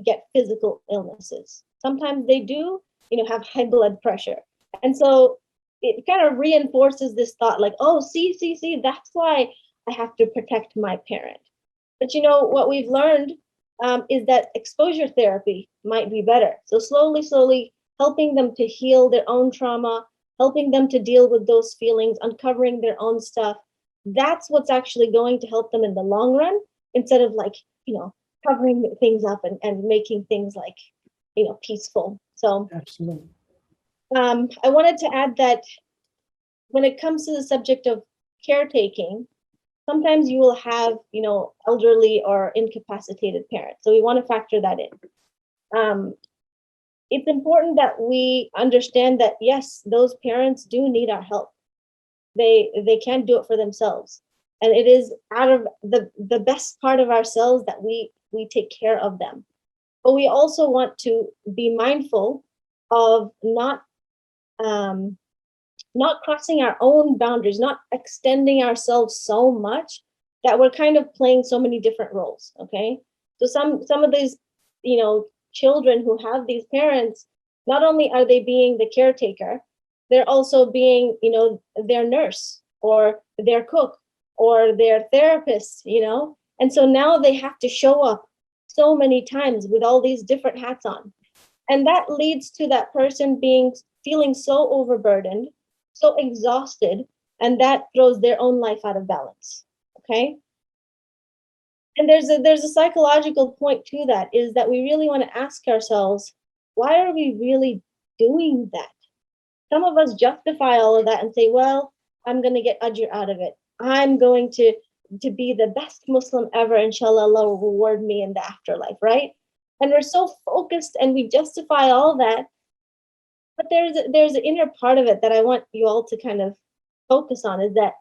get physical illnesses. Sometimes they do, have high blood pressure. And so it kind of reinforces this thought like, oh, see, that's why I have to protect my parent. But what we've learned is that exposure therapy might be better. So slowly, helping them to heal their own trauma, helping them to deal with those feelings, uncovering their own stuff. That's what's actually going to help them in the long run instead of like, covering things up and making things like, peaceful. So Absolutely. I wanted to add that when it comes to the subject of caretaking, sometimes you will have, elderly or incapacitated parents. So we want to factor that in. Um, it's important that we understand that yes, those parents do need our help. They can't do it for themselves, and it is out of the best part of ourselves that we take care of them. But we also want to be mindful of um, not crossing our own boundaries, not extending ourselves so much that we're kind of playing so many different roles. Okay, so some of these, children who have these parents, not only are they being the caretaker, they're also being, their nurse or their cook or their therapist, and so now they have to show up so many times with all these different hats on, and that leads to that person being feeling so overburdened, so exhausted, and that throws their own life out of balance. Okay. And there's a psychological point to that, is that we really want to ask ourselves, why are we really doing that? Some of us justify all of that and say, well, I'm going to get ajr out of it. I'm going to be the best Muslim ever, inshallah, Allah will reward me in the afterlife, right? And we're so focused and we justify all that. But there's an inner part of it that I want you all to kind of focus on, is that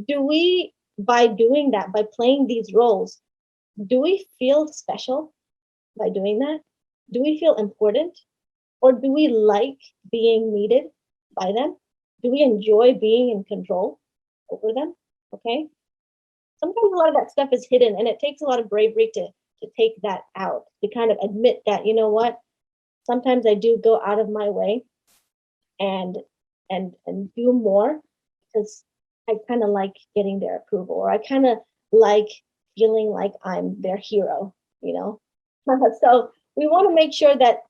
do we, by doing that, by playing these roles, do we feel special by doing that? Do we feel important? Or do we like being needed by them? Do we enjoy being in control over them? Okay. sometimes a lot of that stuff is hidden, and it takes a lot of bravery to take that out, to kind of admit that, you know what, sometimes I do go out of my way and and do more because I kind of like getting their approval, or I kind of like feeling like I'm their hero, you know. So we want to make sure that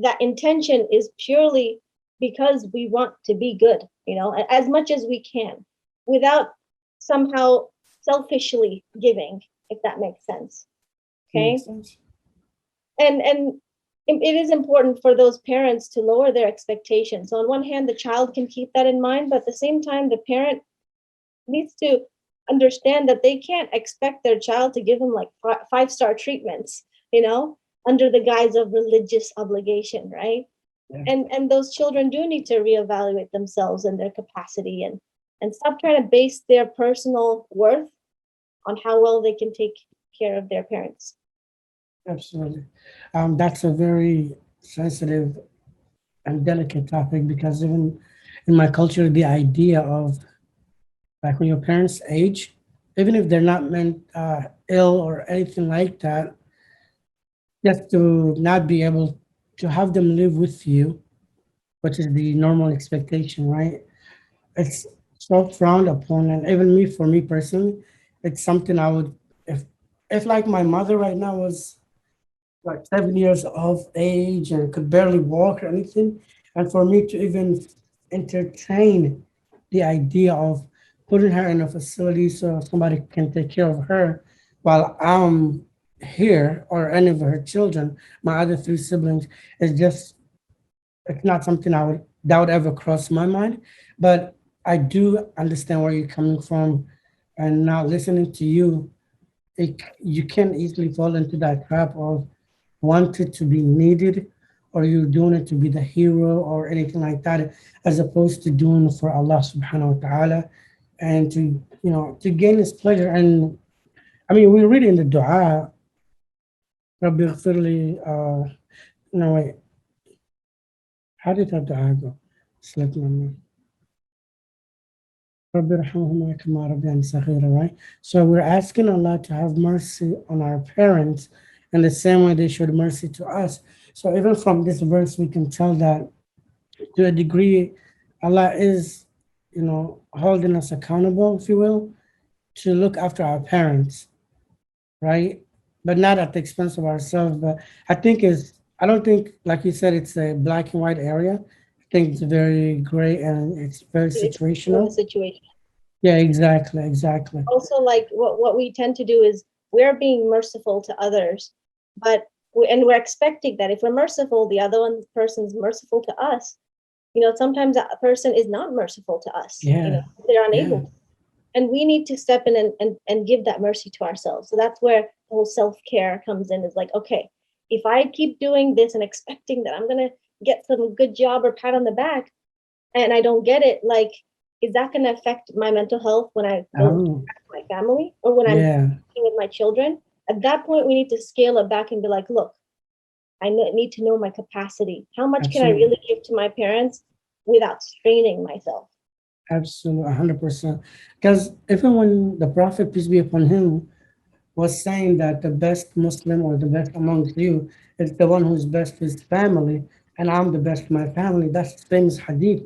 that intention is purely because we want to be good, you know, as much as we can, without somehow selfishly giving, if that makes sense. Makes Okay. sense. And it is important for those parents to lower their expectations. So on one hand, the child can keep that in mind, but at the same time, the parent needs to understand that they can't expect their child to give them like five-star treatments, you know, under the guise of religious obligation, right? Yeah, And those children do need to reevaluate themselves and their capacity, and stop trying to base their personal worth on how well they can take care of their parents. absolutely. That's a very sensitive and delicate topic because even in my culture, the idea of like when your parents age, even if they're not meant ill or anything like that, just to not be able to have them live with you, which is the normal expectation, right? It's so frowned upon, and even me, for me personally, it's something I would, if like my mother right now was like 7 years of age and could barely walk or anything. And for me to even entertain the idea of putting her in a facility so somebody can take care of her while I'm here or any of her children, my other three siblings, is just, it's not something that would ever cross my mind. But I do understand where you're coming from. And now listening to you, you can easily fall into that trap of wanted to be needed, or you're doing it to be the hero or anything like that, as opposed to doing it for Allah subhanahu wa ta'ala and to, to gain his pleasure. And I mean, we read in the dua, Rabbi Ghfirli, no wait, how did that dua go? Slipped my mind. Rabbi rahmahuma kama rabbayani saghira, right? So we're asking Allah to have mercy on our parents in the same way they showed mercy to us. So even from this verse, we can tell that to a degree, Allah is, holding us accountable, if you will, to look after our parents, right? But not at the expense of ourselves. But I don't think, like you said, it's a black and white area. I think it's very gray and it's very It depends on the situational. situation. Yeah, exactly, exactly. Also, like what we tend to do is we're being merciful to others, but and we're expecting that if we're merciful, the other one person's merciful to us. You know, sometimes a person is not merciful to us, you know, Yeah, they're unable yeah, to. And we need to step in and give that mercy to ourselves. So that's where the whole self-care comes in, is like, okay, if I keep doing this and expecting that I'm gonna get some good job or pat on the back, and I don't get it, like, is that going to affect my mental health when I go oh, back to my family or when I'm yeah, with my children? At that point, we need to scale it back and be like, look, need to know my capacity. How much can I absolutely, really give to my parents without straining myself? absolutely, 100%. Because even when the Prophet, peace be upon him, was saying that the best Muslim or the best amongst you is the one who's best to his family, and I'm the best to my family. That's the famous hadith.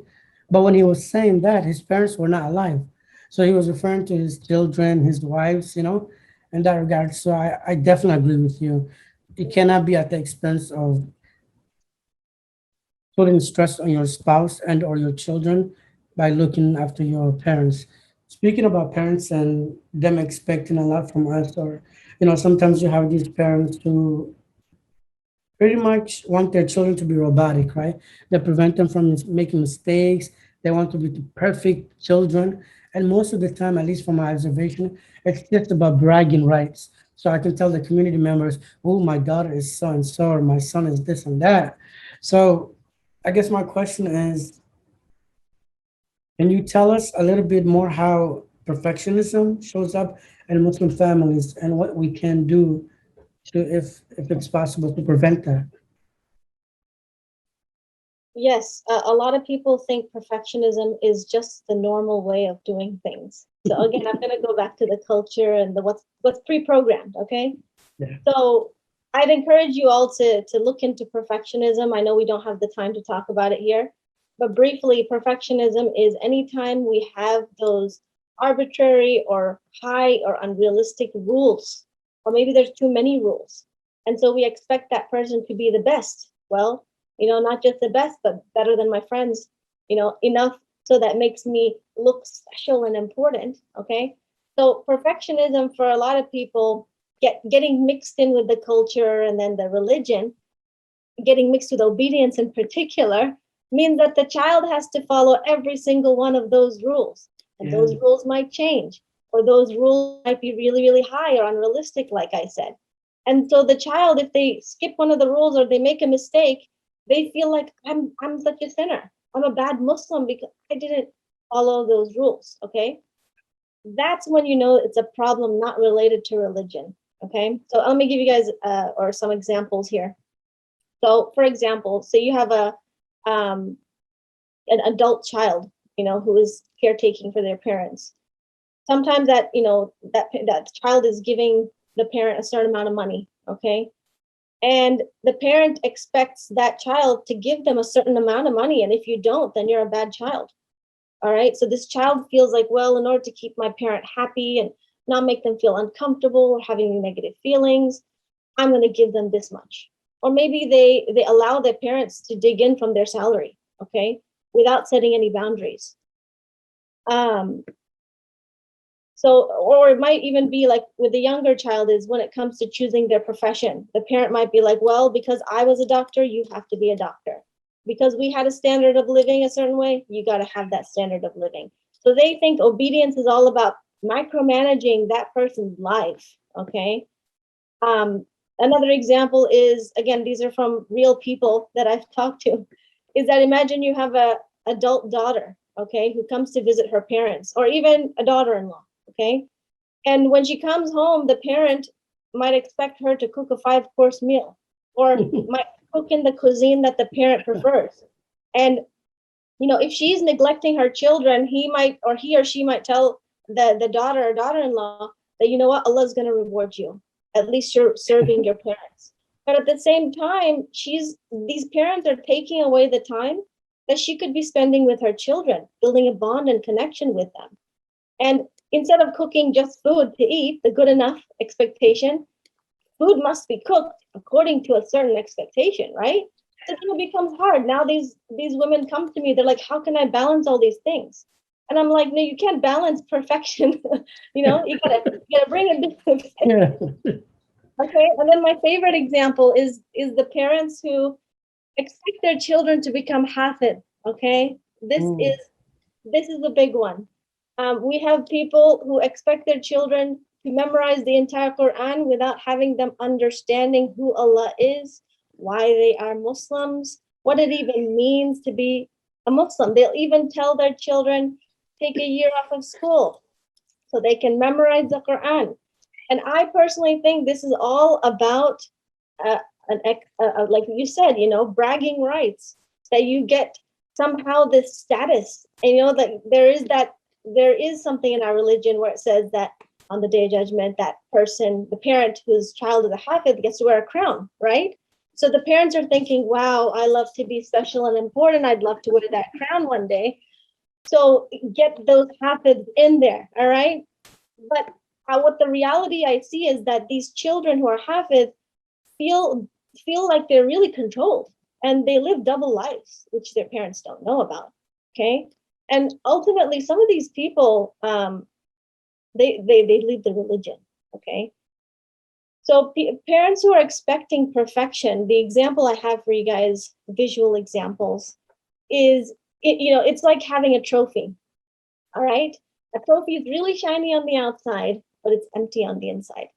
But when he was saying that, his parents were not alive. So he was referring to his children, his wives, in that regard. So I definitely agree with you. It cannot be at the expense of putting stress on your spouse and or your children by looking after your parents. Speaking about parents and them expecting a lot from us, or sometimes you have these parents who pretty much want their children to be robotic, right? They prevent them from making mistakes. They want to be the perfect children. And most of the time, at least from my observation, it's just about bragging rights. So I can tell the community members, oh, my daughter is so and so, or my son is this and that. So I guess my question is, can you tell us a little bit more how perfectionism shows up in Muslim families and what we can do to, if it's possible, to prevent that? Yes, a lot of people think perfectionism is just the normal way of doing things. So again, I'm going to go back to the culture and the what's pre-programmed. Okay. Yeah. So I'd encourage you all to look into perfectionism. I know we don't have the time to talk about it here, but briefly, perfectionism is anytime we have those arbitrary or high or unrealistic rules, or maybe there's too many rules. And so we expect that person to be the best. Well, not just the best, but better than my friends, enough so that makes me look special and important. Okay. So perfectionism for a lot of people getting mixed in with the culture and then the religion, getting mixed with obedience in particular, means that the child has to follow every single one of those rules. And Yeah. those rules might change, or those rules might be really, really high or unrealistic, like I said. And so the child, if they skip one of the rules or they make a mistake, they feel like I'm such a sinner. I'm a bad Muslim because I didn't follow those rules. Okay. That's when you know it's a problem not related to religion. Okay. So let me give you guys or some examples here. So, for example, say you have an adult child, who is caretaking for their parents. Sometimes that child is giving the parent a certain amount of money, okay? And the parent expects that child to give them a certain amount of money, and if you don't, then you're a bad child. All right? So this child feels like, well, in order to keep my parent happy and not make them feel uncomfortable or having negative feelings, I'm going to give them this much. Or maybe they allow their parents to dig in from their salary, okay, without setting any boundaries. Um, so, or it might even be like with the younger child is when it comes to choosing their profession, the parent might be like, well, because I was a doctor, you have to be a doctor. Because we had a standard of living a certain way, you got to have that standard of living. So they think obedience is all about micromanaging that person's life, okay? Another example is, again, these are from real people that I've talked to, is that imagine you have a adult daughter, okay, who comes to visit her parents, or even a daughter-in-law, okay? And when she comes home, the parent might expect her to cook a 5-course meal, or might cook in the cuisine that the parent prefers. And, if she's neglecting her children, he or she might tell the daughter or daughter-in-law that, you know what, Allah's going to reward you. At least you're serving your parents. But at the same time, these parents are taking away the time that she could be spending with her children, building a bond and connection with them. And instead of cooking just food to eat, the good enough expectation, food must be cooked according to a certain expectation, right? So it becomes hard. Now these women come to me, they're like, how can I balance all these things? And I'm like, no, you can't balance perfection. You gotta bring it. Yeah. Okay. And then my favorite example is the parents who expect their children to become hafid. Okay. Mm. This is the big one. We have people who expect their children to memorize the entire Quran without having them understanding who Allah is, why they are Muslims, what it even means to be a Muslim. They'll even tell their children, take a year off of school so they can memorize the Quran. And I personally think this is all about, uh, like you said, bragging rights, that you get somehow this status. And that there is something in our religion where it says that on the day of judgment, that person, the parent whose child is a hafid, gets to wear a crown, right? So the parents are thinking, wow, I love to be special and important. I'd love to wear that crown one day. So get those hafids in there, all right? But what the reality I see is that these children who are hafid feel like they're really controlled, and they live double lives, which their parents don't know about. Okay, and ultimately, some of these people, they leave the religion. Okay, so parents who are expecting perfection, the example I have for you guys, visual examples, is it's like having a trophy. All right, a trophy is really shiny on the outside, but it's empty on the inside.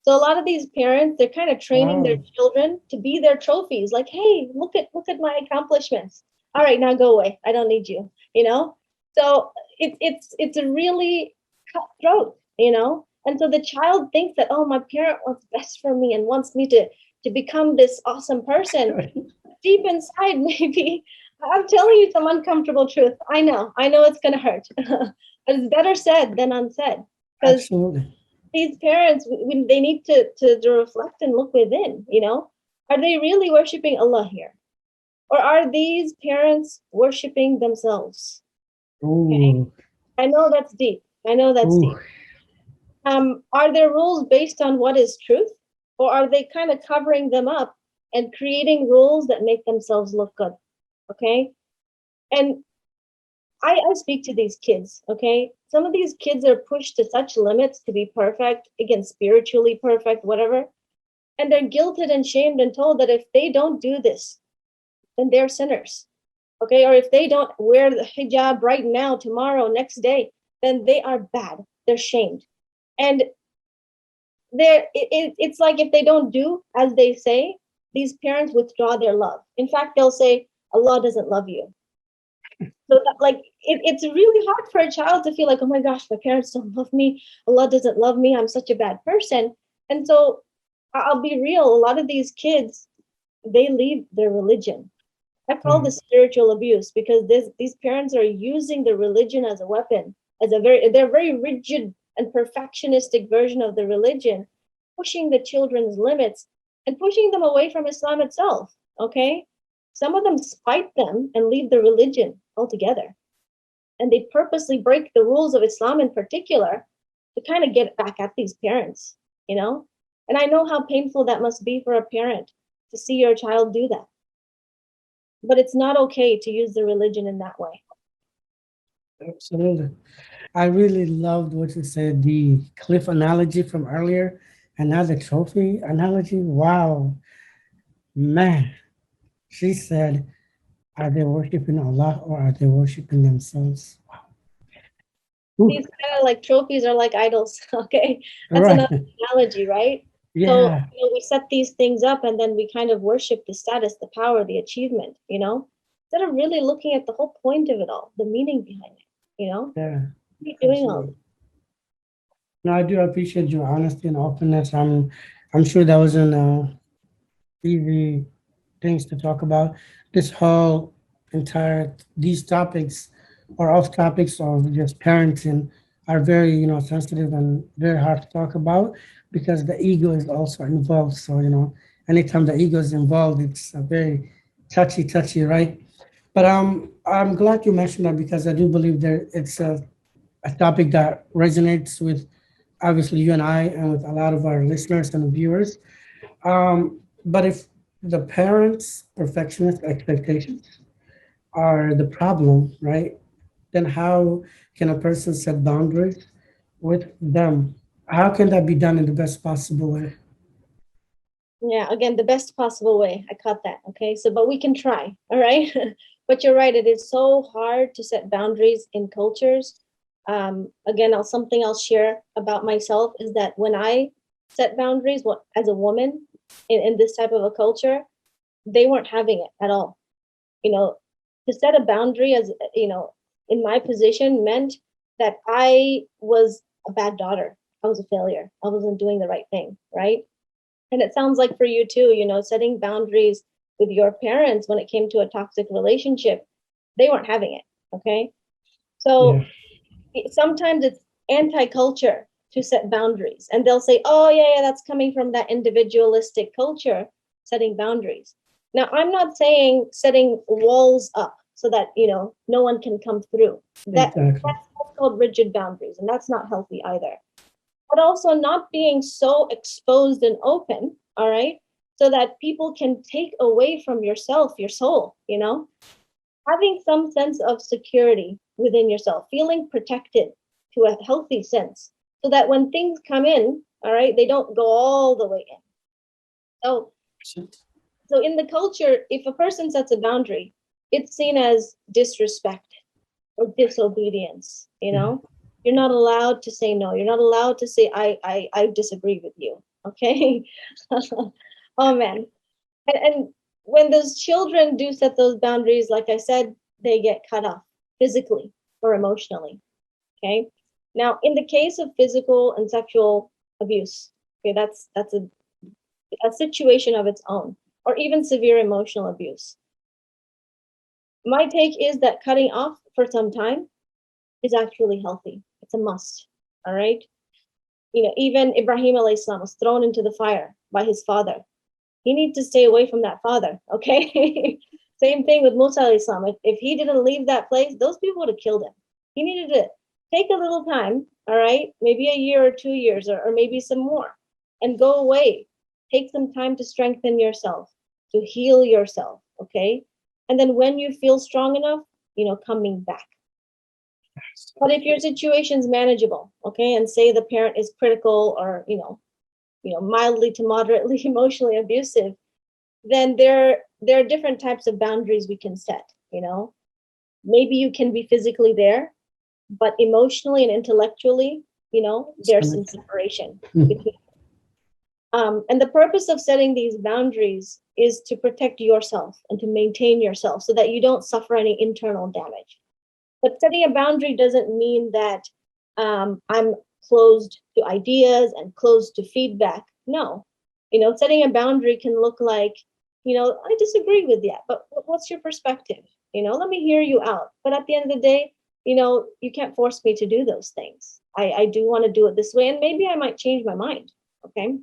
So a lot of these parents, they're kind of training their Wow. children to be their trophies. Like, hey, look at my accomplishments. All right, now go away. I don't need you. So it's a really cutthroat. And so the child thinks that, oh, my parent wants best for me and wants me to become this awesome person. Deep inside, maybe I'm telling you some uncomfortable truth. I know it's going to hurt, but it's better said than unsaid. Because Absolutely. these parents, when they need to reflect and look within, are they really worshiping Allah here? Or are these parents worshiping themselves? Okay. Ooh, I know that's deep. I know that's ooh. deep. Are their rules based on what is truth? Or are they kind of covering them up and creating rules that make themselves look good? Okay. And I speak to these kids, okay? Some of these kids are pushed to such limits to be perfect, again, spiritually perfect, whatever. And they're guilted and shamed and told that if they don't do this, then they're sinners, okay? Or if they don't wear the hijab right now, tomorrow, next day, then they are bad. They're shamed. And it's like if they don't do as they say, these parents withdraw their love. In fact, they'll say, Allah doesn't love you. So that, like it's really hard for a child to feel like, oh my gosh, my parents don't love me. Allah doesn't love me. I'm such a bad person. And so I'll be real. A lot of these kids, they leave their religion. I call Yeah. this spiritual abuse because these parents are using the religion as a weapon, they're very rigid and perfectionistic version of the religion, pushing the children's limits and pushing them away from Islam itself. Okay, some of them spite them and leave the religion altogether, and they purposely break the rules of Islam in particular to kind of get back at these parents. You know, and I know how painful that must be for a parent to see your child do that, but it's not okay to use the religion in that way. Absolutely. I really loved what you said, the cliff analogy from earlier, and now the trophy analogy. Wow, man. She said, are they worshiping Allah or are they worshiping themselves? Ooh, These kind of like trophies are like idols. Okay, that's right. another analogy, right? So Yeah, we set these things up and then we kind of worship the status, the power, the achievement, instead of really looking at the whole point of it all, the meaning behind it. yeah, What are you doing all absolutely. No, I do appreciate your honesty and openness. I'm sure that wasn't easy things to talk about. This whole entire these topics or off topics of just parenting are very sensitive and very hard to talk about because the ego is also involved. So anytime the ego is involved, it's a very touchy, right? But I'm glad you mentioned that because I do believe there it's a topic that resonates with obviously you and I and with a lot of our listeners and viewers. But if the parents' perfectionist expectations are the problem, right? Then how can a person set boundaries with them? How can that be done in the best possible way? Yeah, again, the best possible way. I caught that. Okay. So, but we can try. All right. But you're right. It is so hard to set boundaries in cultures. Again, something I'll share about myself is that when I set boundaries, what as a woman in this type of a culture, they weren't having it at all. You know, to set a boundary in my position meant that I was a bad daughter. I was a failure. I wasn't doing the right thing. Right. And it sounds like for you too, setting boundaries with your parents when it came to a toxic relationship, they weren't having it. Okay. Yeah, So sometimes it's anti culture to set boundaries. And they'll say, oh, yeah, that's coming from that individualistic culture, setting boundaries. Now, I'm not saying setting walls up so that, no one can come through. exactly. That's called rigid boundaries, and that's not healthy either, but also not being so exposed and open, all right, so that people can take away from yourself, your soul, having some sense of security within yourself, feeling protected to a healthy sense, so that when things come in, all right, they don't go all the way in. So, so in the culture, if a person sets a boundary, it's seen as disrespect or disobedience. Yeah, You're not allowed to say no. You're not allowed to say I disagree with you. Okay. Oh man. And when those children do set those boundaries, like I said, they get cut off physically or emotionally. Okay. Now, in the case of physical and sexual abuse, okay, that's a situation of its own, or even severe emotional abuse. My take is that cutting off for some time is actually healthy. It's a must. All right. Even Ibrahim alayhi salam was thrown into the fire by his father. He needs to stay away from that father. Okay. Same thing with Musa alayhi salam. If he didn't leave that place, those people would have killed him. He needed to take a little time, all right, maybe a year or 2 years, or maybe some more, and go away. Take some time to strengthen yourself, to heal yourself, okay? And then when you feel strong enough, coming back. But if your situation's manageable, okay, and say the parent is critical or, mildly to moderately emotionally abusive, then there are different types of boundaries we can set. Maybe you can be physically there, but emotionally and intellectually, there's some Disconnected. separation Mhm. between. And the purpose of setting these boundaries is to protect yourself and to maintain yourself so that you don't suffer any internal damage. But setting a boundary doesn't mean that I'm closed to ideas and closed to feedback. No. Setting a boundary can look like, I disagree with that, but what's your perspective? Let me hear you out. But at the end of the day, you can't force me to do those things. I do want to do it this way, and maybe I might change my mind. Okay.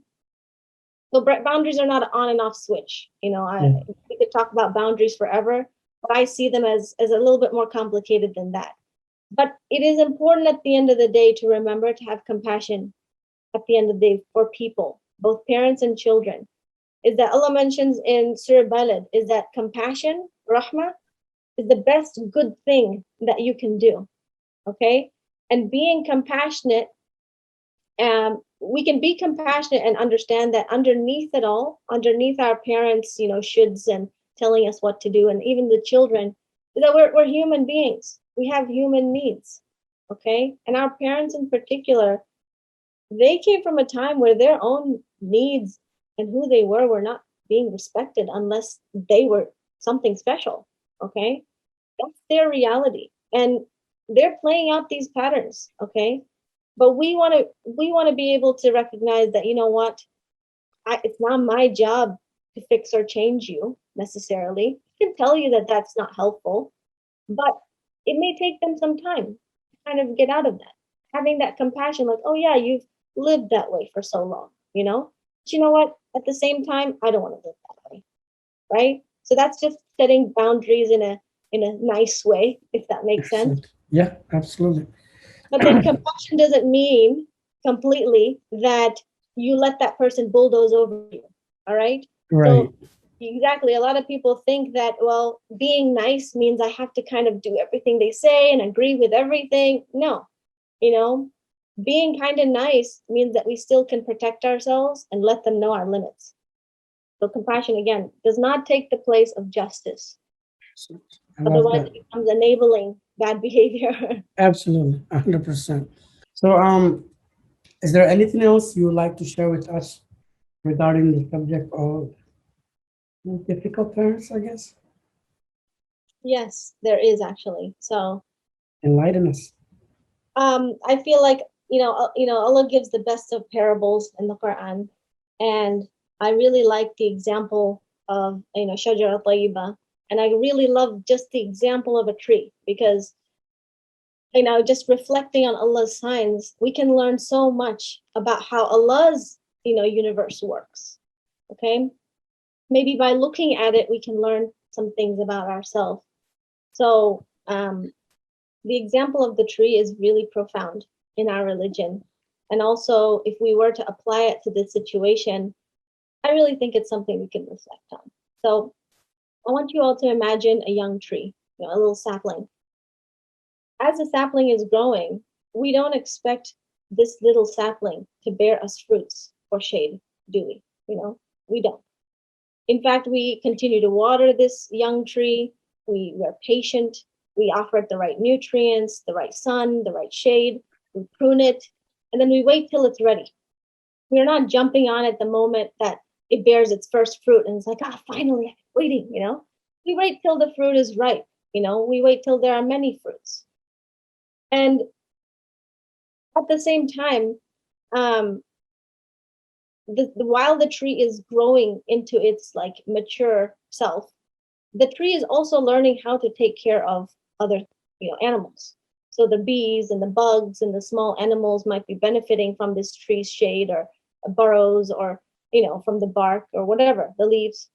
So boundaries are not an on and off switch. Yeah, We could talk about boundaries forever, but I see them as a little bit more complicated than that. But it is important at the end of the day to remember to have compassion at the end of the day for people, both parents and children. Is that Allah mentions in Surah Balad, is that compassion, rahmah, is the best good thing that you can do. Okay? And being compassionate, we can be compassionate and understand that underneath it all, underneath our parents, shoulds and telling us what to do, and even the children, that we're human beings. We have human needs. Okay? And our parents in particular, they came from a time where their own needs and who they were not being respected unless they were something special. Okay? That's their reality. And they're playing out these patterns. Okay? But we want to be able to recognize that, what, it's not my job to fix or change you necessarily. I can tell you that that's not helpful, but it may take them some time to kind of get out of that. Having that compassion, like, oh yeah, you've lived that way for so long. But you know what? At the same time, I don't want to live that way, right? So that's just setting boundaries in a nice way, if that makes sense. excellent. Yeah, absolutely. But then compassion doesn't mean completely that you let that person bulldoze over you. All right. Right. So, exactly. A lot of people think that, well, being nice means I have to kind of do everything they say and agree with everything. No, you know, being kind of nice means that we still can protect ourselves and let them know our limits. So, compassion, again, does not take the place of justice. Excellent. I love Otherwise, that. it becomes enabling bad behavior. Absolutely, 100%. So, is there anything else you would like to share with us regarding the subject of difficult parents, I guess? Yes, there is actually. So, Enlighten us. I feel like Allah gives the best of parables in the Quran, and I really like the example of shajara tayyiba, and I really love just the example of a tree because just reflecting on Allah's signs, we can learn so much about how Allah's universe works. Okay, maybe by looking at it, we can learn some things about ourselves. So the example of the tree is really profound in our religion. And also, if we were to apply it to this situation, I really think it's something we can reflect on. So I want you all to imagine a young tree, a little sapling. As the sapling is growing, we don't expect this little sapling to bear us fruits or shade, do we? We don't. In fact, we continue to water this young tree. We're patient. We offer it the right nutrients, the right sun, the right shade. We prune it, and then we wait till it's ready. We're not jumping on it the moment that it bears its first fruit and it's like, finally, I'm waiting. We wait till the fruit is ripe. We wait till there are many fruits. And at the same time, um, while the tree is growing into its like mature self, the tree is also learning how to take care of other, animals. So the bees and the bugs and the small animals might be benefiting from this tree's shade or burrows, or from the bark or whatever, the leaves.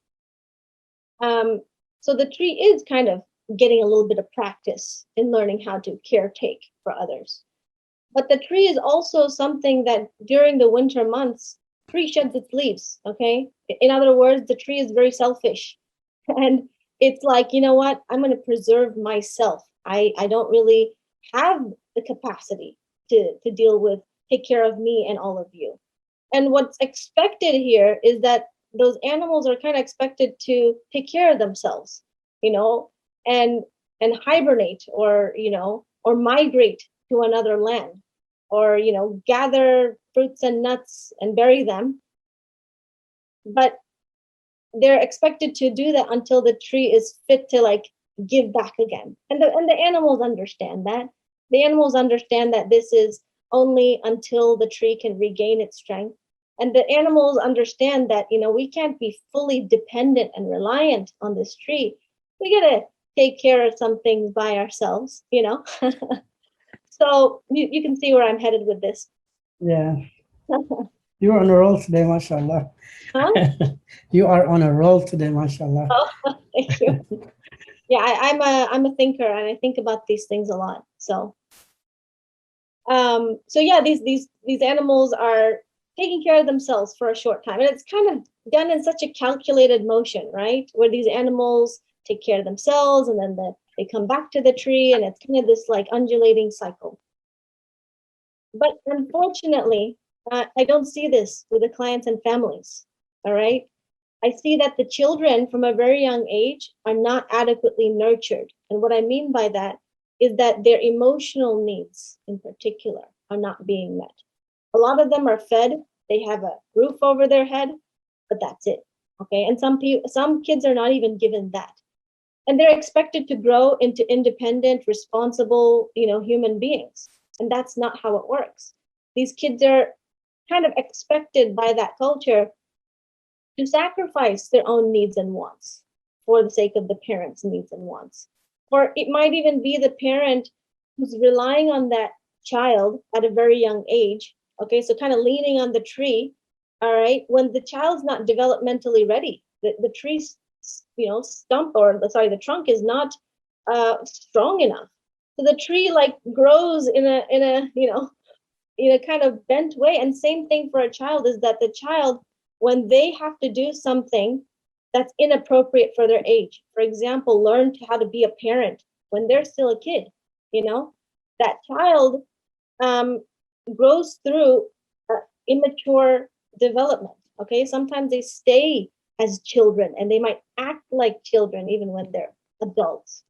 um, so the tree is kind of getting a little bit of practice in learning how to caretake for others. But the tree is also something that during the winter months, tree sheds its leaves. Okay, in other words, the tree is very selfish. And it's like, you know what, I'm going to preserve myself. I don't really have the capacity to deal with, take care of me and all of you. And what's expected here is that those animals are kind of expected to take care of themselves, you know and hibernate, or or migrate to another land, or gather fruits and nuts and bury them. But they're expected to do that until the tree is fit to, like, give back again. And the animals understand that. The animals understand that this is only until the tree can regain its strength. And the animals understand that, we can't be fully dependent and reliant on this tree. We gotta take care of some things by ourselves. So you can see where I'm headed with this. Yeah. You're on a roll today, mashallah. Huh? You are on a roll today, mashallah. Oh, thank you. Yeah, I'm a thinker, and I think about these things a lot. So yeah, these animals are taking care of themselves for a short time, and it's kind of done in such a calculated motion, right? Where these animals take care of themselves, and then they come back to the tree, and it's kind of this like undulating cycle. But unfortunately, I don't see this with the clients and families. All right. I see that the children from a very young age are not adequately nurtured. And what I mean by that is that their emotional needs in particular are not being met. A lot of them are fed, they have a roof over their head, but that's it. Okay. And some kids are not even given that. And they're expected to grow into independent, responsible, human beings. And that's not how it works. These kids are kind of expected by that culture to sacrifice their own needs and wants for the sake of the parents' needs and wants. Or it might even be the parent who's relying on that child at a very young age. Okay, so kind of leaning on the tree. All right, when the child's not developmentally ready, the tree's stump, or the trunk is not strong enough. So the tree like grows in a kind of bent way. And same thing for a child, is that the child, when they have to do something that's inappropriate for their age, for example, learn how to be a parent when they're still a kid, that child um, grows through immature development. Okay, sometimes they stay as children, and they might act like children even when they're adults.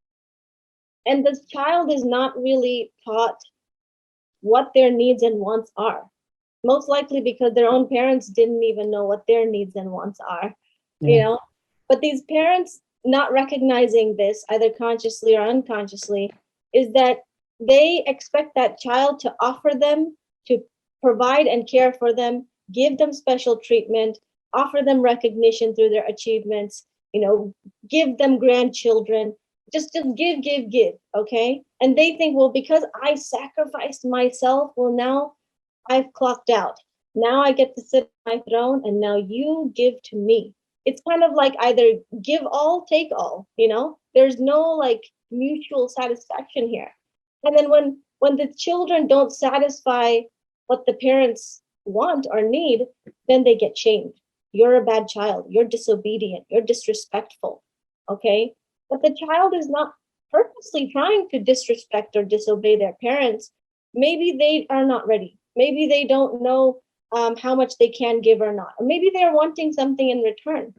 And this child is not really taught what their needs and wants are. Most likely because their own parents didn't even know what their needs and wants are, you Yeah. know. But these parents not recognizing this, either consciously or unconsciously, is that they expect that child to offer them, to provide and care for them, give them special treatment, offer them recognition through their achievements, give them grandchildren, just give, okay? And they think, well, because I sacrificed myself, well, now I've clocked out. Now I get to sit on my throne, and now you give to me. It's kind of like either give all, take all. There's no like mutual satisfaction here. And then when the children don't satisfy what the parents want or need, then they get shamed. You're a bad child. You're disobedient. You're disrespectful. Okay? But the child is not purposely trying to disrespect or disobey their parents. Maybe they are not ready. Maybe they don't know how much they can give or not. Or maybe they're wanting something in return.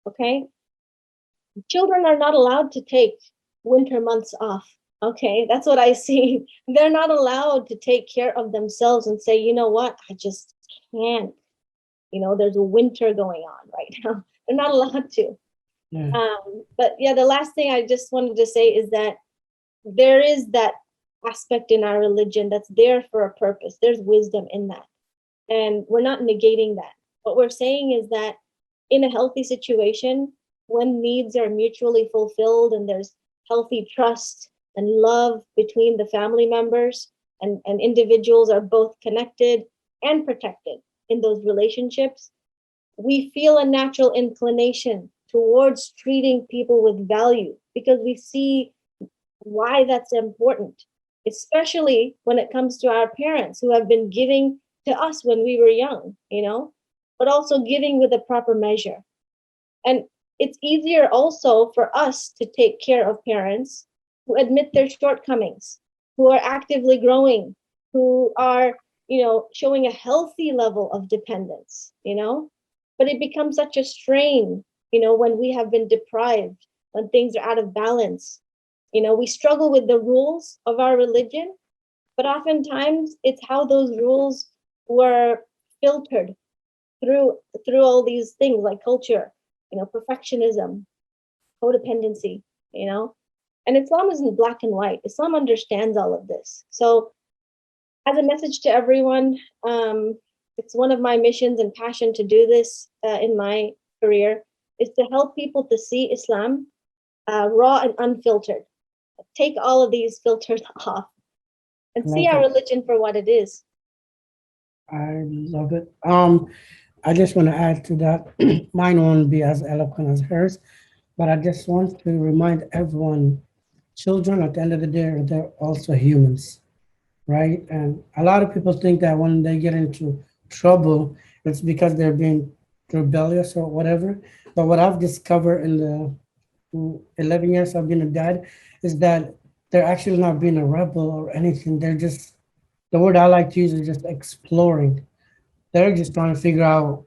Okay? Children are not allowed to take winter months off. Okay? That's what I see. They're not allowed to take care of themselves and say, you know what? I just can't. There's a winter going on right now. They're not allowed to. Yeah. But yeah, the last thing I just wanted to say is that there is that aspect in our religion that's there for a purpose. There's wisdom in that. And we're not negating that. What we're saying is that in a healthy situation, when needs are mutually fulfilled and there's healthy trust and love between the family members, and individuals are both connected and protected in those relationships, we feel a natural inclination towards treating people with value because we see why that's important, especially when it comes to our parents who have been giving to us when we were young, but also giving with a proper measure. And it's easier also for us to take care of parents who admit their shortcomings, who are actively growing, who are, showing a healthy level of dependence, But it becomes such a strain, when we have been deprived, when things are out of balance. We struggle with the rules of our religion, but oftentimes it's how those rules were filtered through all these things like culture, perfectionism, codependency, you know. And Islam isn't black and white. Islam understands all of this. So, as a message to everyone, it's one of my missions and passion to do this in my career is to help people to see Islam raw and unfiltered. Take all of these filters off I and see love our it. religion for what it is. I love it. I just want to add to that. Mine won't be as eloquent as hers, but I just want to remind everyone, children at the end of the day, they're also humans, right? And a lot of people think that when they get into trouble, it's because they're being rebellious or whatever. But what I've discovered in the 11 years I've been a dad is that they're actually not being a rebel or anything. They're just, the word I like to use is just exploring. They're just trying to figure out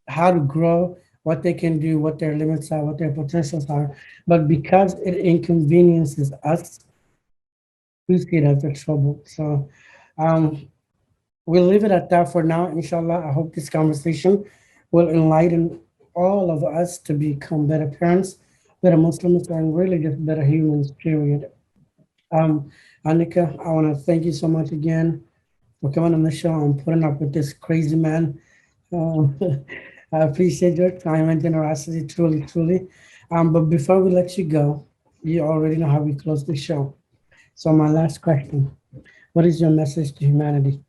how to grow, what they can do, what their limits are, what their potentials are. But because it inconveniences us, we see it as a trouble. So um, we'll leave it at that for now. Inshallah, I hope this conversation will enlighten all of us to become better parents, better Muslims, and really just better humans, period. Um, Anika, I want to thank you so much again for coming on the show and putting up with this crazy man. Um, I appreciate your time and generosity, truly, truly. But before we let you go, you already know how we close the show. So, my last question: what is your message to humanity?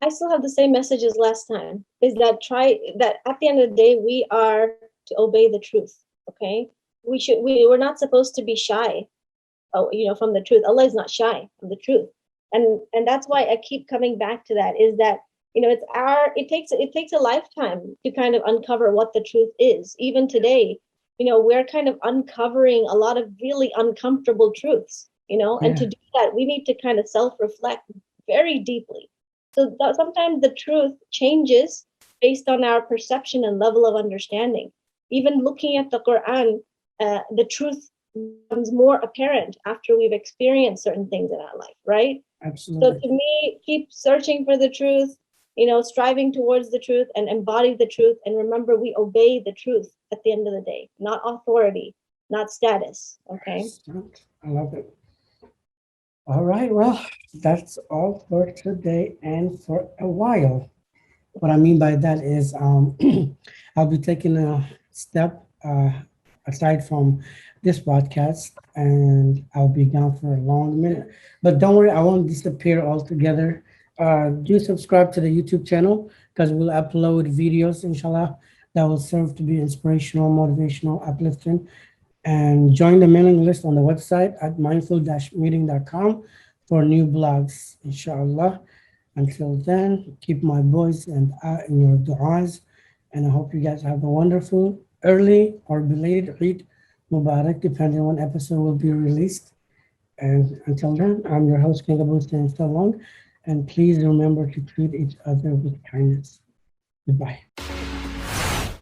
I still have the same message as last time, is that try that at the end of the day, we are to obey the truth. Okay. We're not supposed to be shy, from the truth. Allah is not shy from the truth. And that's why I keep coming back to that, is that, it takes a lifetime to kind of uncover what the truth is. Even today, we're kind of uncovering a lot of really uncomfortable truths, and Yeah, to do that, we need to kind of self-reflect very deeply. So sometimes the truth changes based on our perception and level of understanding. Even looking at the Quran, the truth becomes more apparent after we've experienced certain things in our life, right? So absolutely. to me, keep searching for the truth, striving towards the truth and embody the truth. And remember, we obey the truth at the end of the day, not authority, not status. Okay. I love it. All right, well, that's all for today and for a while. What I mean by that is I'll be taking a step aside from this podcast and I'll be gone for a long minute. But don't worry, I won't disappear altogether. Do subscribe to the YouTube channel because we'll upload videos, inshallah, that will serve to be inspirational, motivational, uplifting, and join the mailing list on the website at mindful-meeting.com for new blogs, inshallah. Until then, keep my voice and I in your du'as, and I hope you guys have a wonderful early or belated Eid Mubarak, depending on when episode will be released. And until then, I'm your host, King Abu, saying so long, and please remember to treat each other with kindness. Goodbye.